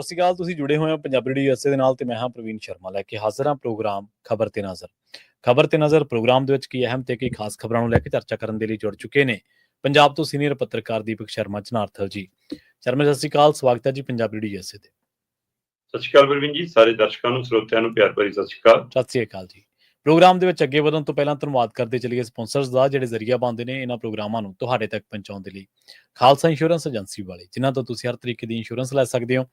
ਸਤਿ ਸ਼੍ਰੀ ਅਕਾਲ। ਤੁਸੀਂ ਜੁੜੇ ਹੋਏ ਹੋ ਪੰਜਾਬੀ ਰੇਡੀਓ USA ਦੇ ਨਾਲ ਤੇ ਮੈਂ ਹਾਂ ਪ੍ਰਵੀਨ ਸ਼ਰਮਾ ਲੈ ਕੇ ਹਾਜ਼ਰ ਹਾਂ ਪ੍ਰੋਗਰਾਮ ਖਬਰ ਤੇ ਨਜ਼ਰ। ਖਬਰ ਤੇ ਨਜ਼ਰ ਪ੍ਰੋਗਰਾਮ ਦੇ ਵਿੱਚ ਕੀ ਅਹਿਮ ਤੇ ਕਈ ਖਾਸ ਖਬਰਾਂ ਨੂੰ ਲੈ ਕੇ ਚਰਚਾ ਕਰਨ ਦੇ ਲਈ ਜੁੜ ਚੁੱਕੇ ਨੇ ਪੰਜਾਬ ਤੋਂ ਸੀਨੀਅਰ ਪੱਤਰਕਾਰ ਦੀਪਕ ਸ਼ਰਮਾ ਚਨਾਰਥਲ ਜੀ। ਸ਼ਰਮਾ ਸਤਿ ਸ਼੍ਰੀ ਅਕਾਲ, ਸਵਾਗਤ ਹੈ ਜੀ ਪੰਜਾਬੀ ਰੇਡੀਓ USA ਤੇ। ਸਤਿ ਸ਼੍ਰੀ ਅਕਾਲ ਪ੍ਰਵੀਨ ਜੀ, ਸਾਰੇ ਦਰਸ਼ਕਾਂ ਨੂੰ ਸਰੋਤਿਆਂ ਨੂੰ ਪਿਆਰ ਭਰੀ ਸਤਿ ਸ਼੍ਰੀ ਅਕਾਲ। ਸਤਿ ਸ਼੍ਰੀ ਅਕਾਲ ਜੀ। ਪ੍ਰੋਗਰਾਮ ਦੇ ਵਿੱਚ ਅੱਗੇ ਵਧਣ ਤੋਂ ਪਹਿਲਾਂ ਧੰਨਵਾਦ ਕਰਦੇ ਚੱਲੀਏ ਸਪਾਂਸਰਸ ਦਾ ਜਿਹੜੇ ਜ਼ਰੀਆ ਬਣਦੇ ਨੇ ਇਹਨਾਂ ਪ੍ਰੋਗਰਾਮਾਂ ਨੂੰ ਤੁਹਾਡੇ ਤੱਕ ਪਹੁੰਚਾਉਣ ਦੇ ਲਈ। ਖਾਲਸਾ ਇੰਸ਼ੋਰੈਂਸ ਏਜੰਸੀ ਵਾਲੇ, ਜਿਨ੍ਹਾਂ ਤੋਂ ਤੁਸੀਂ ਹਰ ਤਰੀਕੇ ਦੀ ਇੰਸ਼ੋਰੈਂਸ ਲੈ ਸਕਦੇ ਹੋ।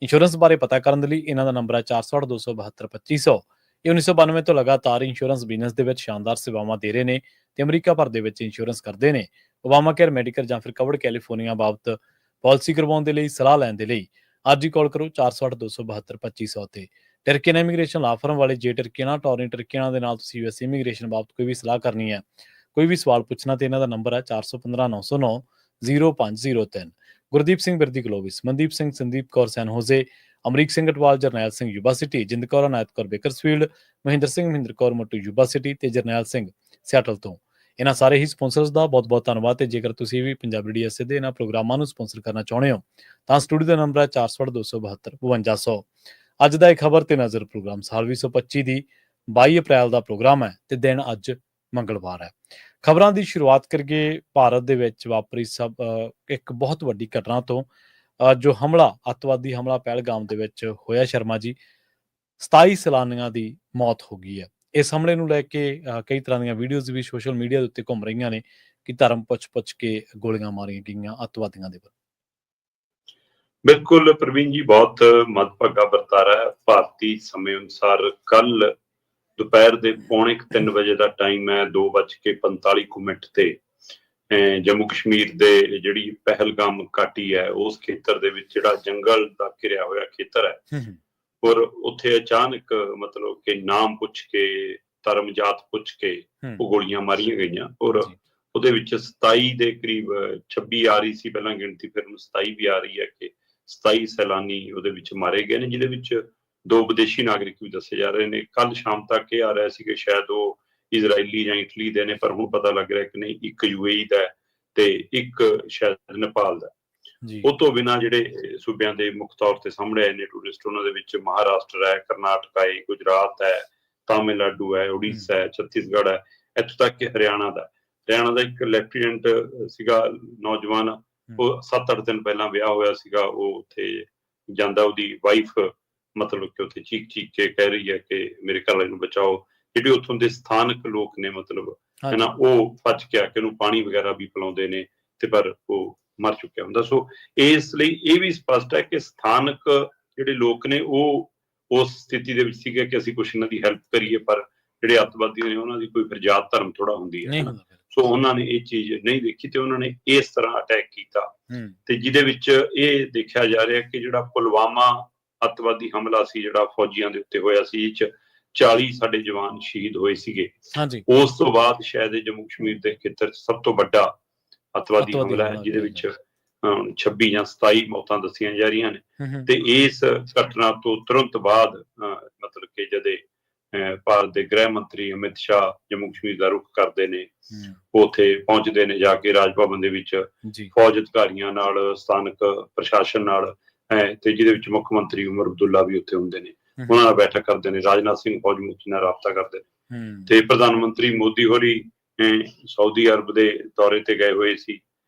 ਇੰਸ਼ੋਰੈਂਸ ਬਾਰੇ ਪਤਾ ਕਰਨ ਦੇ ਲਈ ਇਹਨਾਂ ਦਾ ਨੰਬਰ ਹੈ 468-272-2500। ਇਹ 1992 ਤੋਂ ਲਗਾਤਾਰ ਇੰਸ਼ੋਰੈਂਸ ਬਿਜ਼ਨਸ ਦੇ ਵਿੱਚ ਸ਼ਾਨਦਾਰ ਸੇਵਾਵਾਂ ਦੇ ਰਹੇ ਨੇ ਤੇ ਅਮਰੀਕਾ ਭਰ ਦੇ ਵਿੱਚ ਇੰਸ਼ੋਰੈਂਸ ਕਰਦੇ ਨੇ। ਓਬਾਮਾ ਕੇਅਰ ਮੈਡੀਕਲ ਜਾਂ ਫਿਰ ਕਵਰਡ ਕੈਲੀਫੋਰਨੀਆ ਬਾਬਤ ਪਾਲਿਸੀ ਕਰਵਾਉਣ ਦੇ ਲਈ, ਸਲਾਹ ਲੈਣ ਦੇ ਲਈ ਅੱਜ ਹੀ ਕਾਲ ਕਰੋ 468-272-2500 ਤੇ। ਟਰਕੀਅਨ ਇਮੀਗ੍ਰੇਸ਼ਨ ਲਾ ਫਰਮ ਵਾਲੇ, ਜੇ ਟਰਕੀਅਨਾਂ ਟੋਰਨ ਟਰਕੀਅਨਾਂ ਦੇ ਨਾਲ ਤੁਸੀਂ US ਇਮੀਗ੍ਰੇਸ਼ਨ ਬਾਬਤ ਕੋਈ ਵੀ ਸਲਾਹ ਕਰਨੀ ਹੈ, ਕੋਈ ਵੀ ਸਵਾਲ ਪੁੱਛਣਾ ਤੇ ਇਹਨਾਂ ਦਾ ਨੰਬਰ ਹੈ 415-909-0503। ਗੁਰਦੀਪ ਸਿੰਘ ਬਿਰਦੀ ਗਲੋਬਿਸ, Mandeep Singh, Sandeep Kaur San Jose, Amrik Singh Atwal, Jarnail Singh Yuba City, Jind Kaur Anayat Kaur Bakersfield, Mahinder Singh Mahinder Kaur Mattu Yuba City ਤੇ ਜਰਨੈਲ ਸਿੰਘ ਸਿਆਟਲ ਤੋਂ। ਇਹਨਾਂ ਸਾਰੇ ਹੀ ਸਪਾਂਸਰਸ ਦਾ ਬਹੁਤ ਬਹੁਤ ਧੰਨਵਾਦ। ਤੇ ਜੇਕਰ ਤੁਸੀਂ ਵੀ ਪੰਜਾਬੀ ਰੇਡੀਓ USA ਦੇ ਇਹਨਾਂ ਪ੍ਰੋਗਰਾਮਾਂ ਨੂੰ ਸਪਾਂਸਰ ਕਰਨਾ ਚਾਹੁੰਦੇ ਹੋ ਤਾਂ ਸਟੂਡੀਓ ਦਾ ਨੰਬਰ ਹੈ 468-272-5200। ਅੱਜ ਦਾ ਇਹ ਖਬਰ ਤੇ ਨਜ਼ਰ ਪ੍ਰੋਗਰਾਮ ਸਾਲ 2025 ਦੀ 22 ਅਪ੍ਰੈਲ ਦਾ ਪ੍ਰੋਗਰਾਮ ਹੈ ਤੇ ਦਿਨ ਅੱਜ ਮੰਗਲਵਾਰ ਹੈ। ਖਬਰਾਂ ਦੀ ਸ਼ੁਰੂਆਤ ਕਰੀਏ ਭਾਰਤ ਦੇ ਵਿੱਚ ਵਾਪਰੀ ਇੱਕ ਬਹੁਤ ਵੱਡੀ ਘਟਨਾ ਤੋਂ, ਜੋ ਹਮਲਾ, ਅੱਤਵਾਦੀ ਹਮਲਾ ਪਹਿਲਗਾਮ ਦੇ ਵਿੱਚ ਹੋਇਆ। ਸ਼ਰਮਾ ਜੀ, 27 ਸੈਲਾਨੀਆਂ ਦੀ ਮੌਤ ਹੋ ਗਈ ਹੈ। ਇਸ ਹਮਲੇ ਨੂੰ ਲੈ ਕੇ ਕਈ ਤਰ੍ਹਾਂ ਦੀਆਂ ਵੀਡੀਓਜ਼ ਵੀ ਸੋਸ਼ਲ ਮੀਡੀਆ ਦੇ ਉੱਤੇ ਘੁੰਮ ਰਹੀਆਂ ਨੇ ਕਿ ਧਰਮ ਪੁੱਛ ਕੇ ਗੋਲੀਆਂ ਮਾਰੀਆਂ ਗਈਆਂ ਅੱਤਵਾਦੀਆਂ ਦੇ ਵੱਲੋਂ। ਬਿਲਕੁਲ ਪ੍ਰਵੀਨ ਜੀ, ਬਹੁਤ ਮੰਦਭਾਗਾ ਵਰਤਾਰਾ ਹੈ। ਭਾਰਤੀ ਸਮੇਂ ਅਨੁਸਾਰ ਕੱਲ ਦੁਪਹਿਰ ਦੇ 2:45 ਵਜੇ ਦਾ ਟਾਈਮ ਹੈ, 2:45 ਤੇ ਜੰਮੂ ਕਸ਼ਮੀਰ ਦੇ ਜਿਹੜੀ ਪਹਿਲਗਾਮ ਘਾਟੀ ਹੈ ਉਸ ਖੇਤਰ ਦੇ ਵਿੱਚ ਜਿਹੜਾ ਜੰਗਲ ਦਾ ਘਿਰਿਆ ਹੋਇਆ ਖੇਤਰ ਹੈ, ਔਰ ਉੱਥੇ ਅਚਾਨਕ ਮਤਲਬ ਕਿ ਨਾਮ ਪੁੱਛ ਕੇ, ਧਰਮ ਜਾਤ ਪੁੱਛ ਕੇ ਉਹ ਗੋਲੀਆਂ ਮਾਰੀਆਂ ਗਈਆਂ। ਔਰ ਉਹਦੇ ਵਿੱਚ 27 ਦੇ ਕਰੀਬ, 26 ਆ ਰਹੀ ਸੀ ਪਹਿਲਾਂ ਗਿਣਤੀ, ਫਿਰ 27 ਵੀ ਆ ਰਹੀ ਹੈ ਕਿ 27 ਸੈਲਾਨੀ ਉਹਦੇ ਵਿੱਚ ਮਾਰੇ ਗਏ ਨੇ, ਜਿਹਦੇ ਵਿੱਚ 2 ਵਿਦੇਸ਼ੀ ਨਾਗਰਿਕ ਵੀ ਦੱਸੇ ਜਾ ਰਹੇ ਨੇ। ਕੱਲ ਸ਼ਾਮ ਤੱਕ ਇਹ ਆ ਰਿਹਾ ਸੀ ਕਿ ਸ਼ਾਇਦ ਉਹ ਇਜ਼ਰਾਈਲੀ ਜਾਂ ਇਟਲੀ ਦੇ ਨੇ, ਪਰ ਹੁਣ ਪਤਾ ਲੱਗ ਰਿਹਾ ਕਿ ਨਹੀਂ, ਇੱਕ UAE ਦਾ ਤੇ ਇੱਕ ਸ਼ਾਇਦ ਨੇਪਾਲ ਦਾ। ਉਹ ਤੋਂ ਬਿਨਾਂ ਜਿਹੜੇ ਸੂਬਿਆਂ ਦੇ ਮੁੱਖ ਤੌਰ ਤੇ ਸਾਹਮਣੇ ਆਏ ਨੇ ਟੂਰਿਸਟ, ਉਹਨਾਂ ਦੇ ਵਿੱਚ ਮਹਾਰਾਸ਼ਟਰ ਹੈ, ਕਰਨਾਟਕਾ ਹੈ, ਗੁਜਰਾਤ ਹੈ, ਤਾਮਿਲਨਾਡੂ ਹੈ, ਉੜੀਸਾ ਹੈ, ਛੱਤੀਸਗੜ੍ਹ ਹੈ, ਇੱਥੋਂ ਤੱਕ ਕਿ ਹਰਿਆਣਾ ਦਾ ਇੱਕ ਲੈਫਟੀਨੈਂਟ ਸੀਗਾ ਨੌਜਵਾਨ, ਉਹ 7-8 ਦਿਨ ਪਹਿਲਾਂ ਵਿਆਹ ਹੋਇਆ ਸੀਗਾ, ਉਹ ਉੱਥੇ ਜਾਂਦਾ, ਉਹਦੀ ਵਾਈਫ ਮਤਲਬ ਕਿ ਉੱਥੇ ਚੀਕ ਕੇ ਕਹਿ ਰਹੀ ਹੈ ਕਿ ਮੇਰੇ ਘਰ ਵਾਲੇ ਨੂੰ ਬਚਾਓ। ਜਿਹੜੇ ਉੱਥੋਂ ਦੇ ਸਥਾਨਕ ਲੋਕ ਨੇ ਮਤਲਬ ਹੈ ਨਾ, ਉਹ ਭੱਜ ਕੇ ਆ ਕੇ ਉਹਨੂੰ ਪਾਣੀ ਵਗੈਰਾ ਵੀ ਪਿਲਾਉਂਦੇ ਨੇ, ਤੇ ਪਰ ਉਹ ਮਰ ਚੁੱਕਿਆ ਹੁੰਦਾ। ਸੋ ਇਸ ਲਈ ਇਹ ਵੀ ਸਪਸ਼ਟ ਹੈ ਕਿ ਸਥਾਨਕ ਜਿਹੜੇ ਲੋਕ ਨੇ ਉਹ ਉਸ ਸਥਿਤੀ ਦੇ ਵਿੱਚ ਸੀਗੇ ਕਿ ਅਸੀਂ ਕੁਛ ਇਹਨਾਂ ਦੀ ਹੈਲਪ ਕਰੀਏ, ਪਰ ਜਿਹੜੇ ਅੱਤਵਾਦੀ ਨੇ ਉਹਨਾਂ ਦੀ ਕੋਈ ਫਿਰ ਜਾਤ ਧਰਮ ਥੋੜਾ ਹੁੰਦੀ ਹੈ। ਸੋ ਉਹਨਾਂ ਨੇ ਇਹ ਚੀਜ਼ ਨਹੀਂ ਦੇਖੀ ਤੇ ਉਹਨਾਂ ਨੇ ਇਸ ਤਰ੍ਹਾਂ ਅਟੈਕ ਕੀਤਾ, ਤੇ ਜਿਹਦੇ ਵਿੱਚ ਇਹ ਦੇਖਿਆ ਜਾ ਰਿਹਾ ਕਿ ਜਿਹੜਾ ਪੁਲਵਾਮਾ ਅੱਤਵਾਦੀ ਹਮਲਾ ਸੀ, ਜਿਹੜਾ ਫੌਜੀਆਂ ਦੇ ਉੱਤੇ ਹੋਇਆ ਸੀ, ਇਹ 'ਚ 40 ਸਾਡੇ ਜਵਾਨ ਸ਼ਹੀਦ ਹੋਏ ਸੀਗੇ। ਉਸ ਤੋਂ ਬਾਅਦ ਸ਼ਾਇਦ ਜੰਮੂ ਕਸ਼ਮੀਰ ਦੇ ਖੇਤਰ 'ਚ ਸਭ ਤੋਂ ਵੱਡਾ ਅੱਤਵਾਦੀ ਹਮਲਾ ਹੈ, ਜਿਹਦੇ ਵਿੱਚ 26 ਜਾਂ 27 ਮੌਤਾਂ ਦੱਸੀਆਂ ਜਾ ਰਹੀਆਂ ਨੇ। ਤੇ ਇਸ ਘਟਨਾ ਤੋਂ ਤੁਰੰਤ ਬਾਅਦ ਮਤਲਬ ਕਿ ਜਦੇ ਭਾਰਤ ਦੇ ਗ੍ਰਹਿ ਮੰਤਰੀ ਅਮਿਤ ਸ਼ਾਹ ਜੰਮੂ ਕਸ਼ਮੀਰ ਦਾ ਰੁਖ ਕਰਦੇ ਨੇ, ਉੱਥੇ ਪਹੁੰਚਦੇ ਨੇ, ਜਾ ਕੇ ਰਾਜ ਭਵਨ ਦੇ ਵਿੱਚ ਫੌਜ ਅਧਿਕਾਰੀਆਂ ਨਾਲ, ਸਥਾਨਕ ਪ੍ਰਸ਼ਾਸਨ ਨਾਲ, ਤੇ ਜਿਹਦੇ ਵਿੱਚ ਮੁੱਖ ਮੰਤਰੀ ਉਮਰ ਅਬਦੁੱਲਾ ਵੀ ਉੱਥੇ ਹੁੰਦੇ ਨੇ, ਉਹਨਾਂ ਨਾਲ ਬੈਠਕ ਕਰਦੇ ਨੇ। ਰਾਜਨਾਥ ਸਿੰਘ ਫੌਜ ਮੁਖੀ ਨਾਲ ਰਾਬਤਾ ਕਰਦੇ ਨੇ, ਤੇ ਪ੍ਰਧਾਨ ਮੰਤਰੀ ਮੋਦੀ ਹੋਰੀ ਸਾਊਦੀ ਅਰਬ ਦੇ ਦੌਰੇ ਤੇ ਗਏ ਹੋਏ ਸੀ।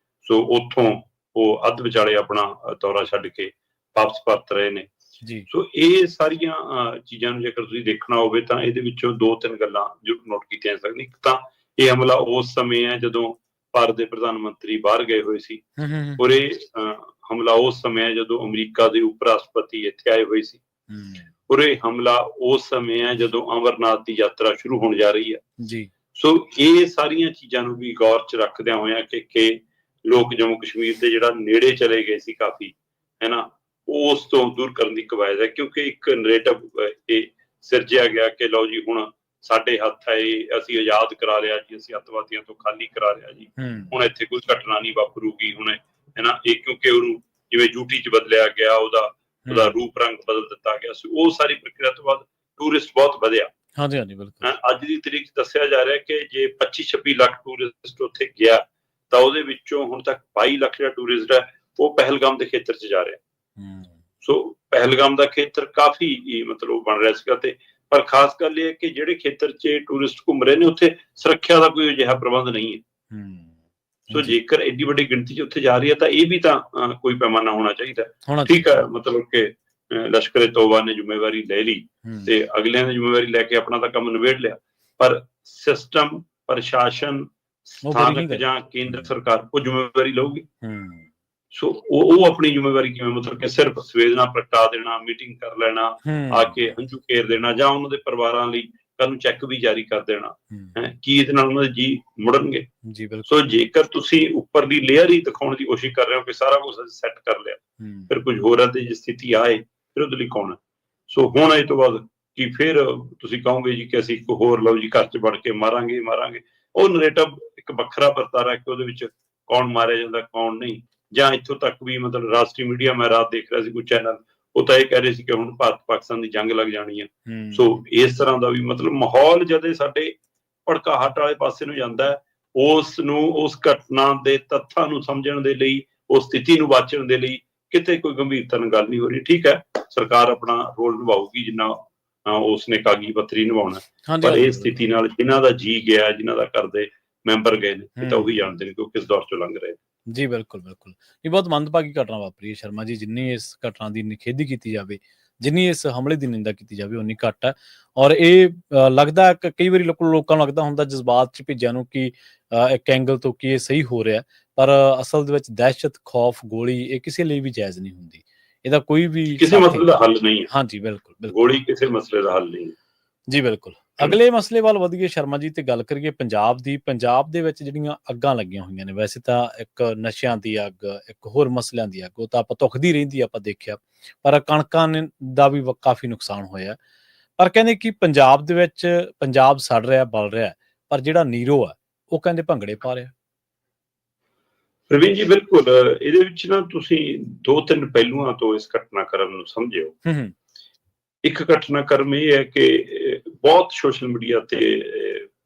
ਸੋ ਉੱਥੋਂ ਉਹ ਅੱਧ ਵਿਚਾਲੇ ਆਪਣਾ ਦੌਰਾ ਛੱਡ ਕੇ ਵਾਪਸ ਪਰਤ ਰਹੇ ਨੇ। ਸੋ ਇਹ ਸਾਰੀਆਂ ਚੀਜ਼ਾਂ ਨੂੰ ਜੇਕਰ ਤੁਸੀਂ ਦੇਖਣਾ ਹੋਵੇ ਤਾਂ ਇਹਦੇ ਵਿੱਚੋਂ 2-3 ਗੱਲਾਂ ਜੋ ਨੋਟ ਕੀਤੀਆਂ ਜਾ ਸਕਦੀਆਂ। ਇੱਕ ਤਾਂ ਇਹ ਹਮਲਾ ਉਸ ਸਮੇਂ ਹੈ ਜਦੋਂ ਭਾਰਤ ਦੇ ਪ੍ਰਧਾਨ ਮੰਤਰੀ ਬਾਹਰ ਗਏ ਹੋਏ ਸੀ, ਔਰ ਇਹ ਹਮਲਾ ਉਸ ਸਮੇਂ ਹੈ ਜਦੋਂ ਅਮਰੀਕਾ ਦੇ ਉਪ ਰਾਸ਼ਟਰਪਤੀ ਇੱਥੇ ਆਏ ਹੋਏ ਸੀ, ਔਰ ਇਹ ਹਮਲਾ ਉਸ ਸਮੇਂ ਹੈ ਜਦੋਂ ਅਮਰਨਾਥ ਦੀ ਯਾਤਰਾ ਸ਼ੁਰੂ ਹੋਣ ਜਾ ਰਹੀ ਹੈ। ਸੋ ਇਹ ਸਾਰੀਆਂ ਚੀਜ਼ਾਂ ਨੂੰ ਵੀ ਗੌਰ 'ਚ ਰੱਖਦਿਆਂ ਹੋਇਆਂ ਕਿ ਲੋਕ ਜੰਮੂ ਕਸ਼ਮੀਰ ਦੇ ਜਿਹੜਾ ਨੇੜੇ ਚਲੇ ਗਏ ਸੀ ਕਾਫੀ, ਹੈ ਨਾ, ਉਸ ਤੋਂ ਦੂਰ ਕਰਨ ਦੀ ਕਵਾਇਦ ਹੈ, ਕਿਉਂਕਿ ਇੱਕ ਨਰੇਟਿਵ ਇਹ ਸਿਰਜਿਆ ਗਿਆ ਕਿ ਲਓ ਜੀ ਹੁਣ ਸਾਡੇ ਹੱਥ ਹੈ, ਅਸੀਂ ਆਜ਼ਾਦ ਕਰਾ ਲਿਆ ਜੀ, ਅਸੀਂ ਅੱਤਵਾਦੀਆਂ ਤੋਂ ਖਾਲੀ ਕਰਾ ਲਿਆ ਜੀ, ਹੁਣ ਇੱਥੇ ਕੋਈ ਘਟਨਾ ਨਹੀਂ ਵਾਪਰੂਗੀ ਹੁਣ, ਹੈ ਨਾ। ਇਹ ਕਿਉਂਕਿ ਉਹਨੂੰ ਜਿਵੇਂ ਡਿਊਟੀ 'ਚ ਬਦਲਿਆ ਗਿਆ, ਉਹਦਾ ਰੂਪ ਰੰਗ ਬਦਲ ਦਿੱਤਾ ਗਿਆ ਸੀ। ਉਹ ਸਾਰੀ ਪ੍ਰਕਿਰਿਆ ਤੋਂ ਬਾਅਦ ਟੂਰਿਸਟ ਬਹੁਤ ਵਧਿਆ। ਅੱਜ ਦੀ ਤਰੀਕ 'ਚ ਦੱਸਿਆ ਜਾ ਰਿਹਾ ਕਿ ਜੇ 25-26 ਲੱਖ ਟੂਰਿਸਟ ਉੱਥੇ ਗਿਆ ਤਾਂ ਉਹਦੇ ਵਿੱਚੋਂ ਹੁਣ ਤੱਕ 22 ਲੱਖ ਜਿਹੜਾ ਟੂਰਿਸਟ ਹੈ ਉਹ ਪਹਿਲਗਾਮ ਦੇ ਖੇਤਰ 'ਚ ਜਾ ਰਿਹਾ। ਸੋ ਪਹਿਲਗਾਮ ਦਾ ਖੇਤਰ ਕਾਫੀ ਮਤਲਬ ਬਣ ਰਿਹਾ ਸੀਗਾ, ਤੇ ਪਰ ਖਾਸ ਗੱਲ ਇਹ ਹੈ ਕਿ ਜਿਹੜੇ ਖੇਤਰ 'ਚ ਟੂਰਿਸਟ ਘੁੰਮ ਰਹੇ ਨੇ ਉੱਥੇ ਸੁਰੱਖਿਆ ਦਾ ਕੋਈ ਅਜਿਹਾ ਪ੍ਰਬੰਧ ਨਹੀਂ ਹੈ। ਸੋ ਜੇਕਰ ਐਡੀ ਵੱਡੀ ਗਿਣਤੀ 'ਚ ਉੱਥੇ ਜਾ ਰਹੀ ਹੈ ਤਾਂ ਇਹ ਵੀ ਤਾਂ ਕੋਈ ਪੈਮਾਨਾ ਹੋਣਾ ਚਾਹੀਦਾ। ਠੀਕ ਹੈ, ਮਤਲਬ ਕਿ ਲਸ਼ਕਰ ਤੋਬਾ ਨੇ ਜ਼ਿੰਮੇਵਾਰੀ ਲੈ ਲਈ ਤੇ ਅਗਲਿਆਂ ਨੇ ਜ਼ਿੰਮੇਵਾਰੀ ਲੈ ਕੇ ਆਪਣਾ ਤਾਂ ਕੰਮ ਨਿਬੇੜ ਲਿਆ, ਪਰ ਸਿਸਟਮ, ਪ੍ਰਸ਼ਾਸਨ, ਸਥਾਨਕ ਜਾਂ ਕੇਂਦਰ ਸਰਕਾਰ ਉਹ ਜ਼ਿੰਮੇਵਾਰੀ ਲਊਗੀ। ਸੋ ਉਹ ਆਪਣੀ ਜ਼ਿੰਮੇਵਾਰੀ ਕਿਵੇਂ, ਮਤਲਬ ਕਿ ਸਿਰਫ ਸੰਵੇਦਨਾ ਪ੍ਰਗਟਾ ਦੇਣਾ, ਮੀਟਿੰਗ ਕਰ ਲੈਣਾ, ਆ ਕੇ ਹੰਝੂ ਕੇਰ ਦੇਣਾ, ਜਾਂ ਉਹਨਾਂ ਦੇ ਪਰਿਵਾਰਾਂ ਲਈ ਕੱਲ ਨੂੰ ਚੈੱਕ ਵੀ ਜਾਰੀ ਕਰ ਦੇਣਾ, ਕੀ ਇਹਦੇ ਨਾਲ ਉਹਨਾਂ ਦੇ ਜੀ ਮੁੜਨਗੇ? ਸੋ ਜੇਕਰ ਤੁਸੀਂ ਉੱਪਰਲੀ ਲੇਅਰ ਹੀ ਦਿਖਾਉਣ ਦੀ ਕੋਸ਼ਿਸ਼ ਕਰ ਰਹੇ ਹੋ ਕਿ ਸਾਰਾ ਕੁਝ ਸੈੱਟ ਕਰ ਲਿਆ, ਫਿਰ ਕੁਝ ਹੋਰ ਹੈ ਤੇ ਜੇ ਸਥਿਤੀ ਆਏ ਫਿਰ ਉਹਦੇ ਲਈ ਕੌਣ ਹੈ? ਸੋ ਹੁਣ ਇਹ ਤੋਂ ਬਾਅਦ ਕਿ ਫਿਰ ਤੁਸੀਂ ਕਹੋਗੇ ਜੀ ਕਿ ਅਸੀਂ ਇੱਕ ਹੋਰ ਲਓ ਜੀ ਘਰ 'ਚ ਵੜ ਕੇ ਮਾਰਾਂਗੇ, ਉਹ ਨਰੇਟਿਵ ਇੱਕ ਵੱਖਰਾ ਵਰਤਾਰਾ ਕਿ ਉਹਦੇ ਵਿੱਚ ਕੌਣ ਮਾਰਿਆ ਜਾਂਦਾ, ਕੌਣ ਨਹੀਂ। ਜਾਂ ਇੱਥੋਂ ਤੱਕ ਵੀ ਮਤਲਬ ਰਾਸ਼ਟਰੀ ਮੀਡੀਆ, ਮੈਂ ਰਾਤ ਦੇਖ ਰਿਹਾ ਸੀ ਕੋਈ ਚੈਨਲ, ਉਹ ਤਾਂ ਇਹ ਕਹਿ ਰਹੇ ਸੀ ਕਿ ਹੁਣ ਭਾਰਤ ਪਾਕਿਸਤਾਨ ਦੀ ਜੰਗ ਲੱਗ ਜਾਣੀ ਹੈ। ਸੋ ਇਸ ਤਰ੍ਹਾਂ ਦਾ ਵੀ ਮਤਲਬ ਮਾਹੌਲ ਜਦੋਂ ਸਾਡੇ ਭੜਕਾਹਟ ਵਾਲੇ ਪਾਸੇ ਨੂੰ ਜਾਂਦਾ ਹੈ, ਉਸ ਘਟਨਾ ਦੇ ਤੱਥਾਂ ਨੂੰ ਸਮਝਣ ਦੇ ਲਈ, ਉਸ ਸਥਿਤੀ ਨੂੰ ਵਾਚਣ ਦੇ ਲਈ ਕਿਤੇ ਕੋਈ ਗੰਭੀਰਤਾ ਨਾਲ ਗੱਲ ਨਹੀਂ ਹੋ ਰਹੀ। ਠੀਕ ਹੈ, ਸਰਕਾਰ ਆਪਣਾ ਰੋਲ ਨਿਭਾਊਗੀ ਜਿੰਨਾ ਉਸਨੇ ਕਾਗੀ ਪੱਤਰੀ ਨਿਭਾਉਣਾ, ਪਰ ਇਹ ਸਥਿਤੀ ਨਾਲ ਜਿਨ੍ਹਾਂ ਦਾ ਜੀ ਗਿਆ, ਜਿਨ੍ਹਾਂ ਦਾ ਘਰ ਦੇ ਮੈਂਬਰ ਗਏ ਨੇ, ਇਹ ਤਾਂ ਉਹੀ ਜਾਣਦੇ ਨੇ ਕਿ ਉਹ ਕਿਸ ਦੌਰ ਚੋਂ ਲੰਘ ਰਹੇ। ਜੀ ਬਿਲਕੁਲ ਬਿਲਕੁਲ, ਇਹ ਬਹੁਤ ਮੰਦਭਾਗੀ ਘਟਨਾ ਵਾਪਰੀ ਹੈ ਸ਼ਰਮਾ ਜੀ। ਜਿੰਨੀ ਇਸ ਘਟਨਾ ਦੀ ਨਿਖੇਧੀ ਕੀਤੀ ਜਾਵੇ, ਜਿੰਨੀ ਇਸ ਹਮਲੇ ਦੀ ਨਿੰਦਾ ਕੀਤੀ ਜਾਵੇ, ਉਨੀ ਘੱਟ ਹੈ। ਔਰ ਇਹ ਲੱਗਦਾ ਕਈ ਵਾਰੀ ਲੋਕਾਂ ਨੂੰ ਲੱਗਦਾ ਹੁੰਦਾ ਜਜ਼ਬਾਤ 'ਚ ਭਿੱਜਿਆ ਨੂੰ ਕਿ ਇੱਕ ਐਂਗਲ ਤੋਂ ਕਿ ਇਹ ਸਹੀ ਹੋ ਰਿਹਾ, ਪਰ ਅਸਲ ਦੇ ਵਿੱਚ ਦਹਿਸ਼ਤ, ਖੌਫ, ਗੋਲੀ ਇਹ ਕਿਸੇ ਲਈ ਵੀ ਜਾਇਜ਼ ਨਹੀਂ ਹੁੰਦੀ। ਇਹਦਾ ਕੋਈ ਵੀ ਕਿਸੇ ਮਸਲੇ ਦਾ ਹੱਲ ਨਹੀਂ ਹੈ। ਹਾਂਜੀ ਬਿਲਕੁਲ, ਗੋਲੀ ਕਿਸੇ ਮਸਲੇ ਦਾ ਹੱਲ ਨਹੀਂ। ਜੀ ਬਿਲਕੁਲ। ਅਗਲੇ ਮਸਲੇ ਵੱਲ ਵਧੀਏ ਸ਼ਰਮਾ ਜੀ, ਤੇ ਗੱਲ ਕਰੀਏ ਪੰਜਾਬ ਦੀ। ਪੰਜਾਬ ਦੇ ਵਿੱਚ ਜਿਹੜੀਆਂ ਅੱਗਾਂ ਲੱਗੀਆਂ ਹੋਈਆਂ ਨੇ, ਵੈਸੇ ਤਾਂ ਇੱਕ ਨਸ਼ਿਆਂ ਦੀ ਅੱਗ, ਇੱਕ ਹੋਰ ਮਸਲਿਆਂ ਦੀ ਅੱਗ, ਉਹ ਤਾਂ ਆਪਾਂ ਧੁਖਦੀ ਰਹਿੰਦੀ ਆਪਾਂ ਦੇਖਿਆ, ਪਰ ਕਣਕਾਂ ਦਾ ਵੀ ਕਾਫੀ ਨੁਕਸਾਨ ਹੋਇਆ। ਪਰ ਕਹਿੰਦੇ ਕਿ ਪੰਜਾਬ ਦੇ ਵਿੱਚ ਪੰਜਾਬ ਸੜ ਰਿਹਾ, ਬਲ ਰਿਹਾ, ਪਰ ਜਿਹੜਾ ਨੀਰੋ ਆ ਉਹ ਕਹਿੰਦੇ ਭੰਗੜੇ ਪਾ ਰਿਹਾ। ਪ੍ਰਵੀਨ ਜੀ ਬਿਲਕੁਲ, ਇਹਦੇ ਵਿੱਚ ਨਾ ਤੁਸੀਂ 2-3 ਪਹਿਲੂਆਂ ਤੋਂ ਇਸ ਘਟਨਾਕ੍ਰਮ ਨੂੰ ਸਮਝਿਓ। ਇੱਕ ਘਟਨਾਕ੍ਰਮ ਇਹ ਹੈ ਕਿ ਬਹੁਤ ਸੋਸ਼ਲ ਮੀਡੀਆ ਤੇ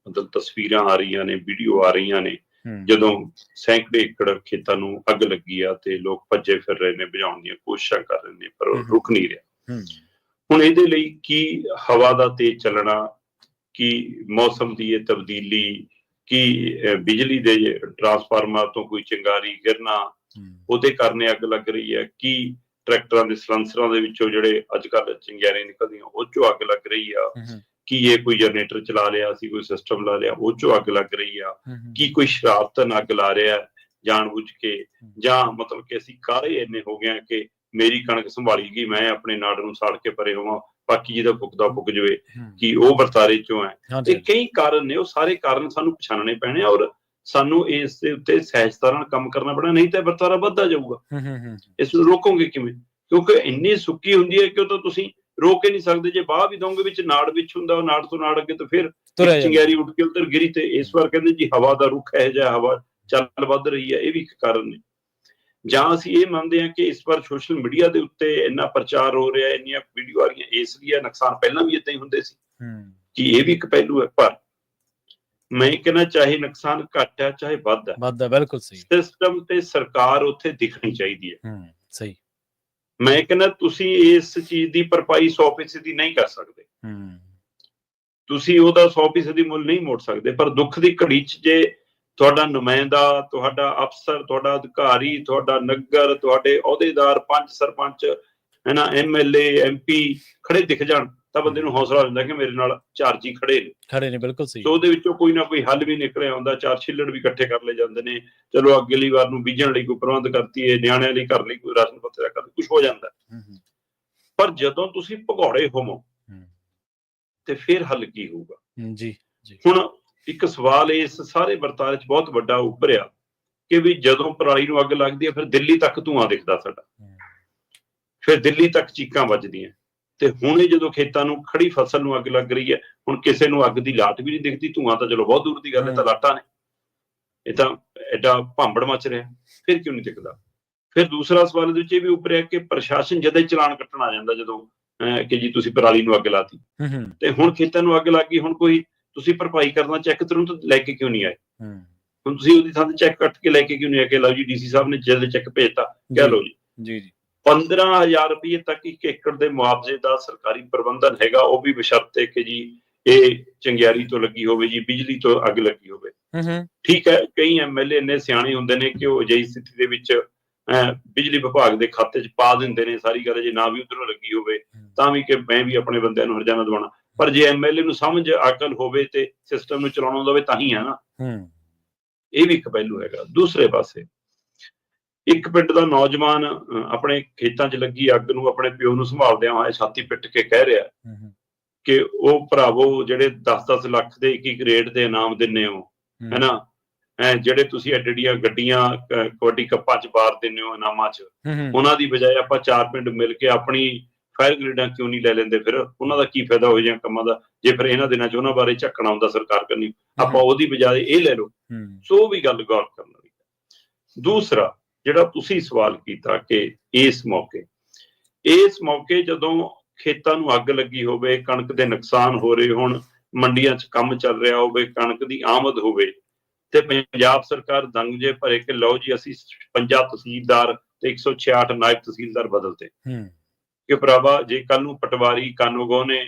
ਮਤਲਬ ਤਸਵੀਰਾਂ ਆ ਰਹੀਆਂ ਨੇ, ਵੀਡੀਓ ਆ ਰਹੀਆਂ ਨੇ, ਜਦੋਂ ਸੈਂਕੜੇ ਏਕੜ ਖੇਤਾਂ ਨੂੰ ਅੱਗ ਲੱਗੀ ਆ ਤੇ ਲੋਕ ਭੱਜੇ ਫਿਰ ਰਹੇ ਨੇ, ਬੁਝਾਉਣ ਦੀਆਂ ਕੋਸ਼ਿਸ਼ਾਂ ਕਰ ਰਹੇ ਨੇ, ਪਰ ਰੁਕ ਨਹੀਂ ਰਿਹਾ। ਹੁਣ ਇਹਦੇ ਲਈ ਕੀ ਹਵਾ ਦਾ ਤੇਜ਼ ਚੱਲਣਾ, ਕੀ ਮੌਸਮ ਦੀ ਇਹ ਤਬਦੀਲੀ, ਕੀ ਬਿਜਲੀ ਦੇ ਟਰਾਂਸਫਾਰਮਰ ਤੋਂ ਕੋਈ ਚਿੰਗਾਰੀ ਗਿਰਨਾ, ਉਹਦੇ ਕਾਰਨ ਅੱਗ ਲੱਗ ਰਹੀ ਹੈ, ਕੀ ਟਰੈਕਟਰਾਂ ਦੇ ਸਲੈਂਸਰਾਂ ਦੇ ਵਿੱਚੋਂ ਜਿਹੜੇ ਅੱਜ ਕੱਲ੍ਹ ਚਿੰਗਾਰੀਆਂ ਨਿਕਲਦੀਆਂ ਉਹ ਚੋਂ ਅੱਗ ਲੱਗ ਰਹੀ ਆ, ਕੀ ਇਹ ਕੋਈ ਜਨਰੇਟਰ ਚਲਾ ਲਿਆ ਸੀ, ਕੋਈ ਸਿਸਟਮ ਲਾ ਲਿਆ, ਉਹ ਚੋਂ ਅੱਗ ਲੱਗ ਰਹੀ ਆ, ਕੀ ਕੋਈ ਸ਼ਰਾਰਤਨ ਅੱਗ ਲਾ ਰਿਹਾ ਜਾਣ ਬੁੱਝ ਕੇ, ਜਾਂ ਮਤਲਬ ਕਿ ਅਸੀਂ ਕਾਹਲੇ ਇੰਨੇ ਹੋ ਗਏ ਕਿ ਮੇਰੀ ਕਣਕ ਸੰਭਾਲੀ ਗਈ, ਮੈਂ ਆਪਣੇ ਨਾੜ ਨੂੰ ਸਾੜ ਕੇ ਪਰੇ ਹੋਵਾਂ, ਬਾਕੀ ਜਿਹਦਾ ਫੁੱਕਦਾ ਫੁੱਕ ਜਾਵੇ, ਕਿ ਉਹ ਵਰਤਾਰੇ ਚੋਂ ਹੈ। ਇਹ ਕਈ ਕਾਰਨ ਨੇ, ਉਹ ਸਾਰੇ ਕਾਰਨ ਸਾਨੂੰ ਪਛਾਣਨੇ ਪੈਣੇ, ਔਰ ਸਾਨੂੰ ਇਸ ਦੇ ਉੱਤੇ ਸਹਿਜਤਾ ਨਾਲ ਕੰਮ ਕਰਨਾ ਪੈਣਾ, ਨਹੀਂ ਤਾਂ ਵਰਤਾਰਾ ਵੱਧਦਾ ਜਾਊਗਾ। ਇਸ ਨੂੰ ਰੋਕੋਗੇ ਕਿਵੇਂ? ਕਿਉਂਕਿ ਇੰਨੀ ਸੁੱਕੀ ਹੁੰਦੀ ਹੈ ਕਿ ਉਹ ਤਾਂ ਤੁਸੀਂ ਰੋਕ ਹੀ ਨਹੀਂ ਸਕਦੇ। ਜੇ ਬਾਹ ਵੀ ਦਓਗੇ, ਵਿੱਚ ਨਾੜ ਵਿੱਚ ਹੁੰਦਾ, ਉਹ ਨਾੜ ਤੋਂ ਨਾੜ ਅੱਗੇ ਤਾਂ ਫਿਰ ਚਿੰਗਾਰੀ ਉੱਡ ਕੇ ਉੱਧਰ ਗਿਰੀ। ਤੇ ਇਸ ਵਾਰ ਕਹਿੰਦੇ ਜੀ ਹਵਾ ਦਾ ਰੁਖ ਹੈ ਜਾਂ ਹਵਾ ਚੱਲ ਵੱਧ ਰਹੀ ਹੈ, ਇਹ ਵੀ ਇੱਕ ਕਾਰਨ ਨੇ। ਜਾਂ ਅਸੀਂ ਇਹ ਮੰਨਦੇ ਹਾਂ ਕਿ ਇਸ ਵਾਰ ਸੋਸ਼ਲ ਮੀਡੀਆ ਦੇ ਉੱਤੇ ਇੰਨਾ ਪ੍ਰਚਾਰ ਹੋ ਰਿਹਾ, ਇੰਨੀਆਂ ਵੀਡੀਓ ਆ ਰਹੀਆਂ, ਇਸ ਲਈ ਨੁਕਸਾਨ ਪਹਿਲਾਂ ਵੀ ਏਦਾਂ ਹੀ ਹੁੰਦੇ ਸੀ, ਕਿ ਇਹ ਵੀ ਇੱਕ ਪਹਿਲੂ ਹੈ। ਪਰ ਮੈਂ ਕਹਿੰਦਾ ਚਾਹੇ ਨੁਕਸਾਨ ਘੱਟ ਹੈ ਚਾਹੇ ਵੱਧ ਹੈ, ਬਿਲਕੁਲ ਸਹੀ, ਸਿਸਟਮ ਤੇ ਸਰਕਾਰ ਉੱਥੇ ਦਿਖਣੀ ਚਾਹੀਦੀ ਹੈ। ਸਹੀ। ਮੈਂ ਕਹਿੰਦਾ ਤੁਸੀਂ ਇਸ ਚੀਜ਼ ਦੀ ਭਰਪਾਈ 100% ਨਹੀਂ ਕਰ ਸਕਦੇ, ਤੁਸੀਂ ਉਹਦਾ 100% ਮੁੱਲ ਨਹੀਂ ਮੋੜ ਸਕਦੇ, ਪਰ ਦੁੱਖ ਦੀ ਘੜੀ 'ਚ ਜੇ ਤੁਹਾਡਾ ਨੁਮਾਇੰਦਾ, ਤੁਹਾਡਾ ਅਫਸਰ, ਤੁਹਾਡਾ ਅਧਿਕਾਰੀ, ਤੁਹਾਡਾ ਨਗਰ, ਤੁਹਾਡੇ ਅਹੁਦੇਦਾਰ, ਪੰਚ, ਸਰਪੰਚ, ਹੈ ਨਾ, MLA, MP ਖੜੇ ਦਿਖ ਜਾਣ ਤਾਂ ਬੰਦੇ ਨੂੰ ਹੌਸਲਾ ਹੋ ਜਾਂਦਾ ਕਿ ਮੇਰੇ ਨਾਲ 4 ਜੀ ਖੜੇ ਨੇ। ਬਿਲਕੁਲ ਸਹੀ। ਸੋ ਉਹਦੇ ਵਿੱਚੋਂ ਕੋਈ ਨਾ ਕੋਈ ਹੱਲ ਵੀ ਨਿਕਲਿਆ ਆਉਂਦਾ, 4 ਛਿੱਲੜ ਵੀ ਇਕੱਠੇ ਕਰ ਲਏ ਜਾਂਦੇ ਨੇ, ਚਲੋ ਅਗਲੀ ਵਾਰ ਨੂੰ ਬੀਜਣ ਲਈ ਕੋਈ ਪ੍ਰਬੰਧ ਕਰਤੀ ਹੈ, ਨਿਆਣਿਆਂ ਲਈ ਘਰ ਲਈ ਕੋਈ ਰਾਸ਼ਨ ਪੱਤਰ ਕਰ, ਕੁਛ ਹੋ ਜਾਂਦਾ। ਪਰ ਜਦੋਂ ਤੁਸੀਂ ਭਗੌੜੇ ਹੋਵੋ ਤੇ ਫਿਰ ਹੱਲ ਕੀ ਹੋਊਗਾ? ਹੁਣ ਇੱਕ ਸਵਾਲ ਇਸ ਸਾਰੇ ਵਰਤਾਰੇ 'ਚ ਬਹੁਤ ਵੱਡਾ ਉੱਭਰਿਆ ਕਿ ਵੀ ਜਦੋਂ ਪਰਾਲੀ ਨੂੰ ਅੱਗ ਲੱਗਦੀ ਹੈ, ਫਿਰ ਦਿੱਲੀ ਤੱਕ ਧੂੰਆਂ ਦਿਖਦਾ ਸਾਡਾ, ਫਿਰ ਦਿੱਲੀ ਤੱਕ ਚੀਕਾਂ ਵੱਜਦੀਆਂ। ਤੇ ਹੁਣ ਇਹ ਜਦੋਂ ਖੇਤਾਂ ਨੂੰ, ਖੜੀ ਫਸਲ ਨੂੰ ਅੱਗ ਲੱਗ ਰਹੀ ਹੈ, ਹੁਣ ਕਿਸੇ ਨੂੰ ਅੱਗ ਦੀ ਲਾਟ ਵੀ ਨਹੀਂ ਦਿਖਦੀ, ਧੂੰਆਂ ਤਾਂ ਚਲੋ ਬਹੁਤ ਦੂਰ ਦੀ ਗੱਲ ਹੈ, ਤਾਂ ਲਾਟਾਂ ਨੇ, ਇਹ ਤਾਂ ਐਡਾ ਭਾਂਬੜ ਮਚ ਰਿਹਾ, ਫਿਰ ਕਿਉਂ ਨਹੀਂ ਦਿਖਦਾ? ਫਿਰ ਦੂਸਰਾ ਸਵਾਲ ਇਹਦੇ ਵਿੱਚ ਇਹ ਵੀ ਉੱਭਰਿਆ ਕਿ ਪ੍ਰਸ਼ਾਸਨ ਜਦ ਹੀ ਚਲਾਨ ਕੱਟਣ ਆ ਜਾਂਦਾ, ਜਦੋਂ ਕਿ ਜੀ ਤੁਸੀਂ ਪਰਾਲੀ ਨੂੰ ਅੱਗ ਲਾਤੀ, ਤੇ ਹੁਣ ਖੇਤਾਂ ਨੂੰ ਅੱਗ ਲੱਗ ਗਈ, ਹੁਣ ਕੋਈ ਤੁਸੀਂ ਭਰਪਾਈ ਕਰਨਾ ਚੈੱਕ ਤੁਰੰਤ ਲੈ ਕੇ ਕਿਉਂ ਨਹੀਂ ਆਏ? ਹੁਣ ਤੁਸੀਂ ਉਹਦੀ ਥਾਂ ਤੇ ਚੈੱਕ ਕੱਟ ਕੇ ਲੈ ਕੇ ਕਿਉਂ ਨਹੀਂ ਆਏ ਕਿ ਲਓ ਜੀ DC ਸਾਹਿਬ ਨੇ ਜਦ ਚੈੱਕ ਭੇਜਤਾ, ਕਹਿ ਲਓ ਜੀ। 15,000 ਰੁਪਏ ਤੱਕ 1 ਏਕੜ ਦੇ ਮੁਆਵਜ਼ੇ ਦਾ ਸਰਕਾਰੀ ਪ੍ਰਬੰਧਨ ਹੈਗਾ, ਉਹ ਵੀ ਬਸ਼ਰਤੇ ਕਿ ਜੀ ਇਹ ਚੰਗਿਆੜੀ ਤੋਂ ਲੱਗੀ ਹੋਵੇ ਜੀ, ਬਿਜਲੀ ਤੋਂ ਅੱਗ ਲੱਗੀ ਹੋਵੇ। ਠੀਕ ਹੈ, ਕਈ ਐਮਐਲਏ ਇੰਨੇ ਸਿਆਣੇ ਹੁੰਦੇ ਨੇ ਕਿ ਉਹ ਅਜਿਹੀ ਸਥਿਤੀ ਦੇ ਵਿੱਚ ਬਿਜਲੀ ਵਿਭਾਗ ਦੇ ਖਾਤੇ 'ਚ ਪਾ ਦਿੰਦੇ ਨੇ ਸਾਰੀ ਗੱਲ, ਜੇ ਨਾ ਵੀ ਉਧਰੋਂ ਲੱਗੀ ਹੋਵੇ ਤਾਂ ਵੀ ਕਿ ਮੈਂ ਵੀ ਆਪਣੇ ਬੰਦਿਆਂ ਨੂੰ ਹਰਜਾਨਾ ਦਵਾਉਣਾ। ਪਰ ਜੇ ਐਮਐਲਏ ਨੂੰ ਸਮਝ ਅਕਲ ਹੋਵੇ ਤੇ ਸਿਸਟਮ ਨੂੰ ਚਲਾਉਣਾ ਆਉਂਦਾ ਹੋਵੇ ਤਾਂ ਹੀ ਹੈ ਨਾ। ਇਹ ਵੀ ਇੱਕ ਪਹਿਲੂ ਹੈਗਾ। ਦੂਸਰੇ ਪਾਸੇ ਇੱਕ ਪਿੰਡ ਦਾ ਨੌਜਵਾਨ ਆਪਣੇ ਖੇਤਾਂ 'ਚ ਲੱਗੀ ਅੱਗ ਨੂੰ ਆਪਣੇ ਪਿਓ ਨੂੰ ਸੰਭਾਲਦਿਆਂ ਹੋਇਆ ਛਾਤੀ ਪਿੱਟ ਕੇ ਕਹਿ ਰਿਹਾ ਕਿ ਉਹ ਭਰਾਵੋ ਜਿਹੜੇ 10-10 ਲੱਖ ਦੇ ਇੱਕ ਰੇਟ ਦੇ ਇਨਾਮ ਦਿੰਦੇ ਹੋ ਹੈਨਾ, ਜਿਹੜੇ ਤੁਸੀਂ ਐਡੀਆਂ ਗੱਡੀਆਂ ਕਬੱਡੀ ਕੱਪਾਂ 'ਚ ਵਾਰ ਦਿੰਦੇ ਹੋ ਇਨਾਮਾਂ 'ਚ, ਉਹਨਾਂ ਦੀ ਬਜਾਏ ਆਪਾਂ 4 ਪਿੰਡ ਮਿਲ ਕੇ ਆਪਣੀ ਫਾਇਰ ਗ੍ਰੇਡਾਂ ਕਿਉਂ ਨਹੀਂ ਲੈ ਲੈਂਦੇ? ਫਿਰ ਉਹਨਾਂ ਦਾ ਕੀ ਫਾਇਦਾ ਹੋ ਜਾਂ ਕੰਮਾਂ ਦਾ, ਜੇ ਫਿਰ ਇਹਨਾਂ ਦਿਨਾਂ 'ਚ ਉਹਨਾਂ ਬਾਰੇ ਝੱਕਣਾ ਹੁੰਦਾ ਸਰਕਾਰ ਕਰਨੀ, ਆਪਾਂ ਉਹਦੀ ਬਜਾਏ ਇਹ ਲੈ ਲਓ। ਸੋ ਉਹ ਵੀ ਗੱਲ ਗੌਰ ਕਰਨ ਵਾਲੀ। ਦੂਸਰਾ ਜਿਹੜਾ ਤੁਸੀਂ ਸਵਾਲ ਕੀਤਾ ਕਿ ਇਸ ਮੌਕੇ ਜਦੋਂ ਖੇਤਾਂ ਨੂੰ ਅੱਗ ਲੱਗੀ ਹੋਵੇ, ਕਣਕ ਦੇ ਨੁਕਸਾਨ ਹੋ ਰਹੇ ਹੋਣ, ਮੰਡੀਆਂ 'ਚ ਕੰਮ ਚੱਲ ਰਿਹਾ ਹੋਵੇ, ਕਣਕ ਦੀ ਆਮਦ ਹੋਵੇ ਤੇ ਪੰਜਾਬ ਸਰਕਾਰ ਦੰਗ ਜੇ ਭਰੇ ਕਿ ਲਓ ਜੀ ਅਸੀਂ 50 ਤਹਿਸੀਲਦਾਰ ਤੇ 166 ਨਾਇਬ ਤਹਿਸੀਲਦਾਰ ਬਦਲਤੇ ਕਿ ਭਰਾਵਾ ਜੇ ਕੱਲ ਨੂੰ ਪਟਵਾਰੀ ਕਾਨੂੰਗੋ ਨੇ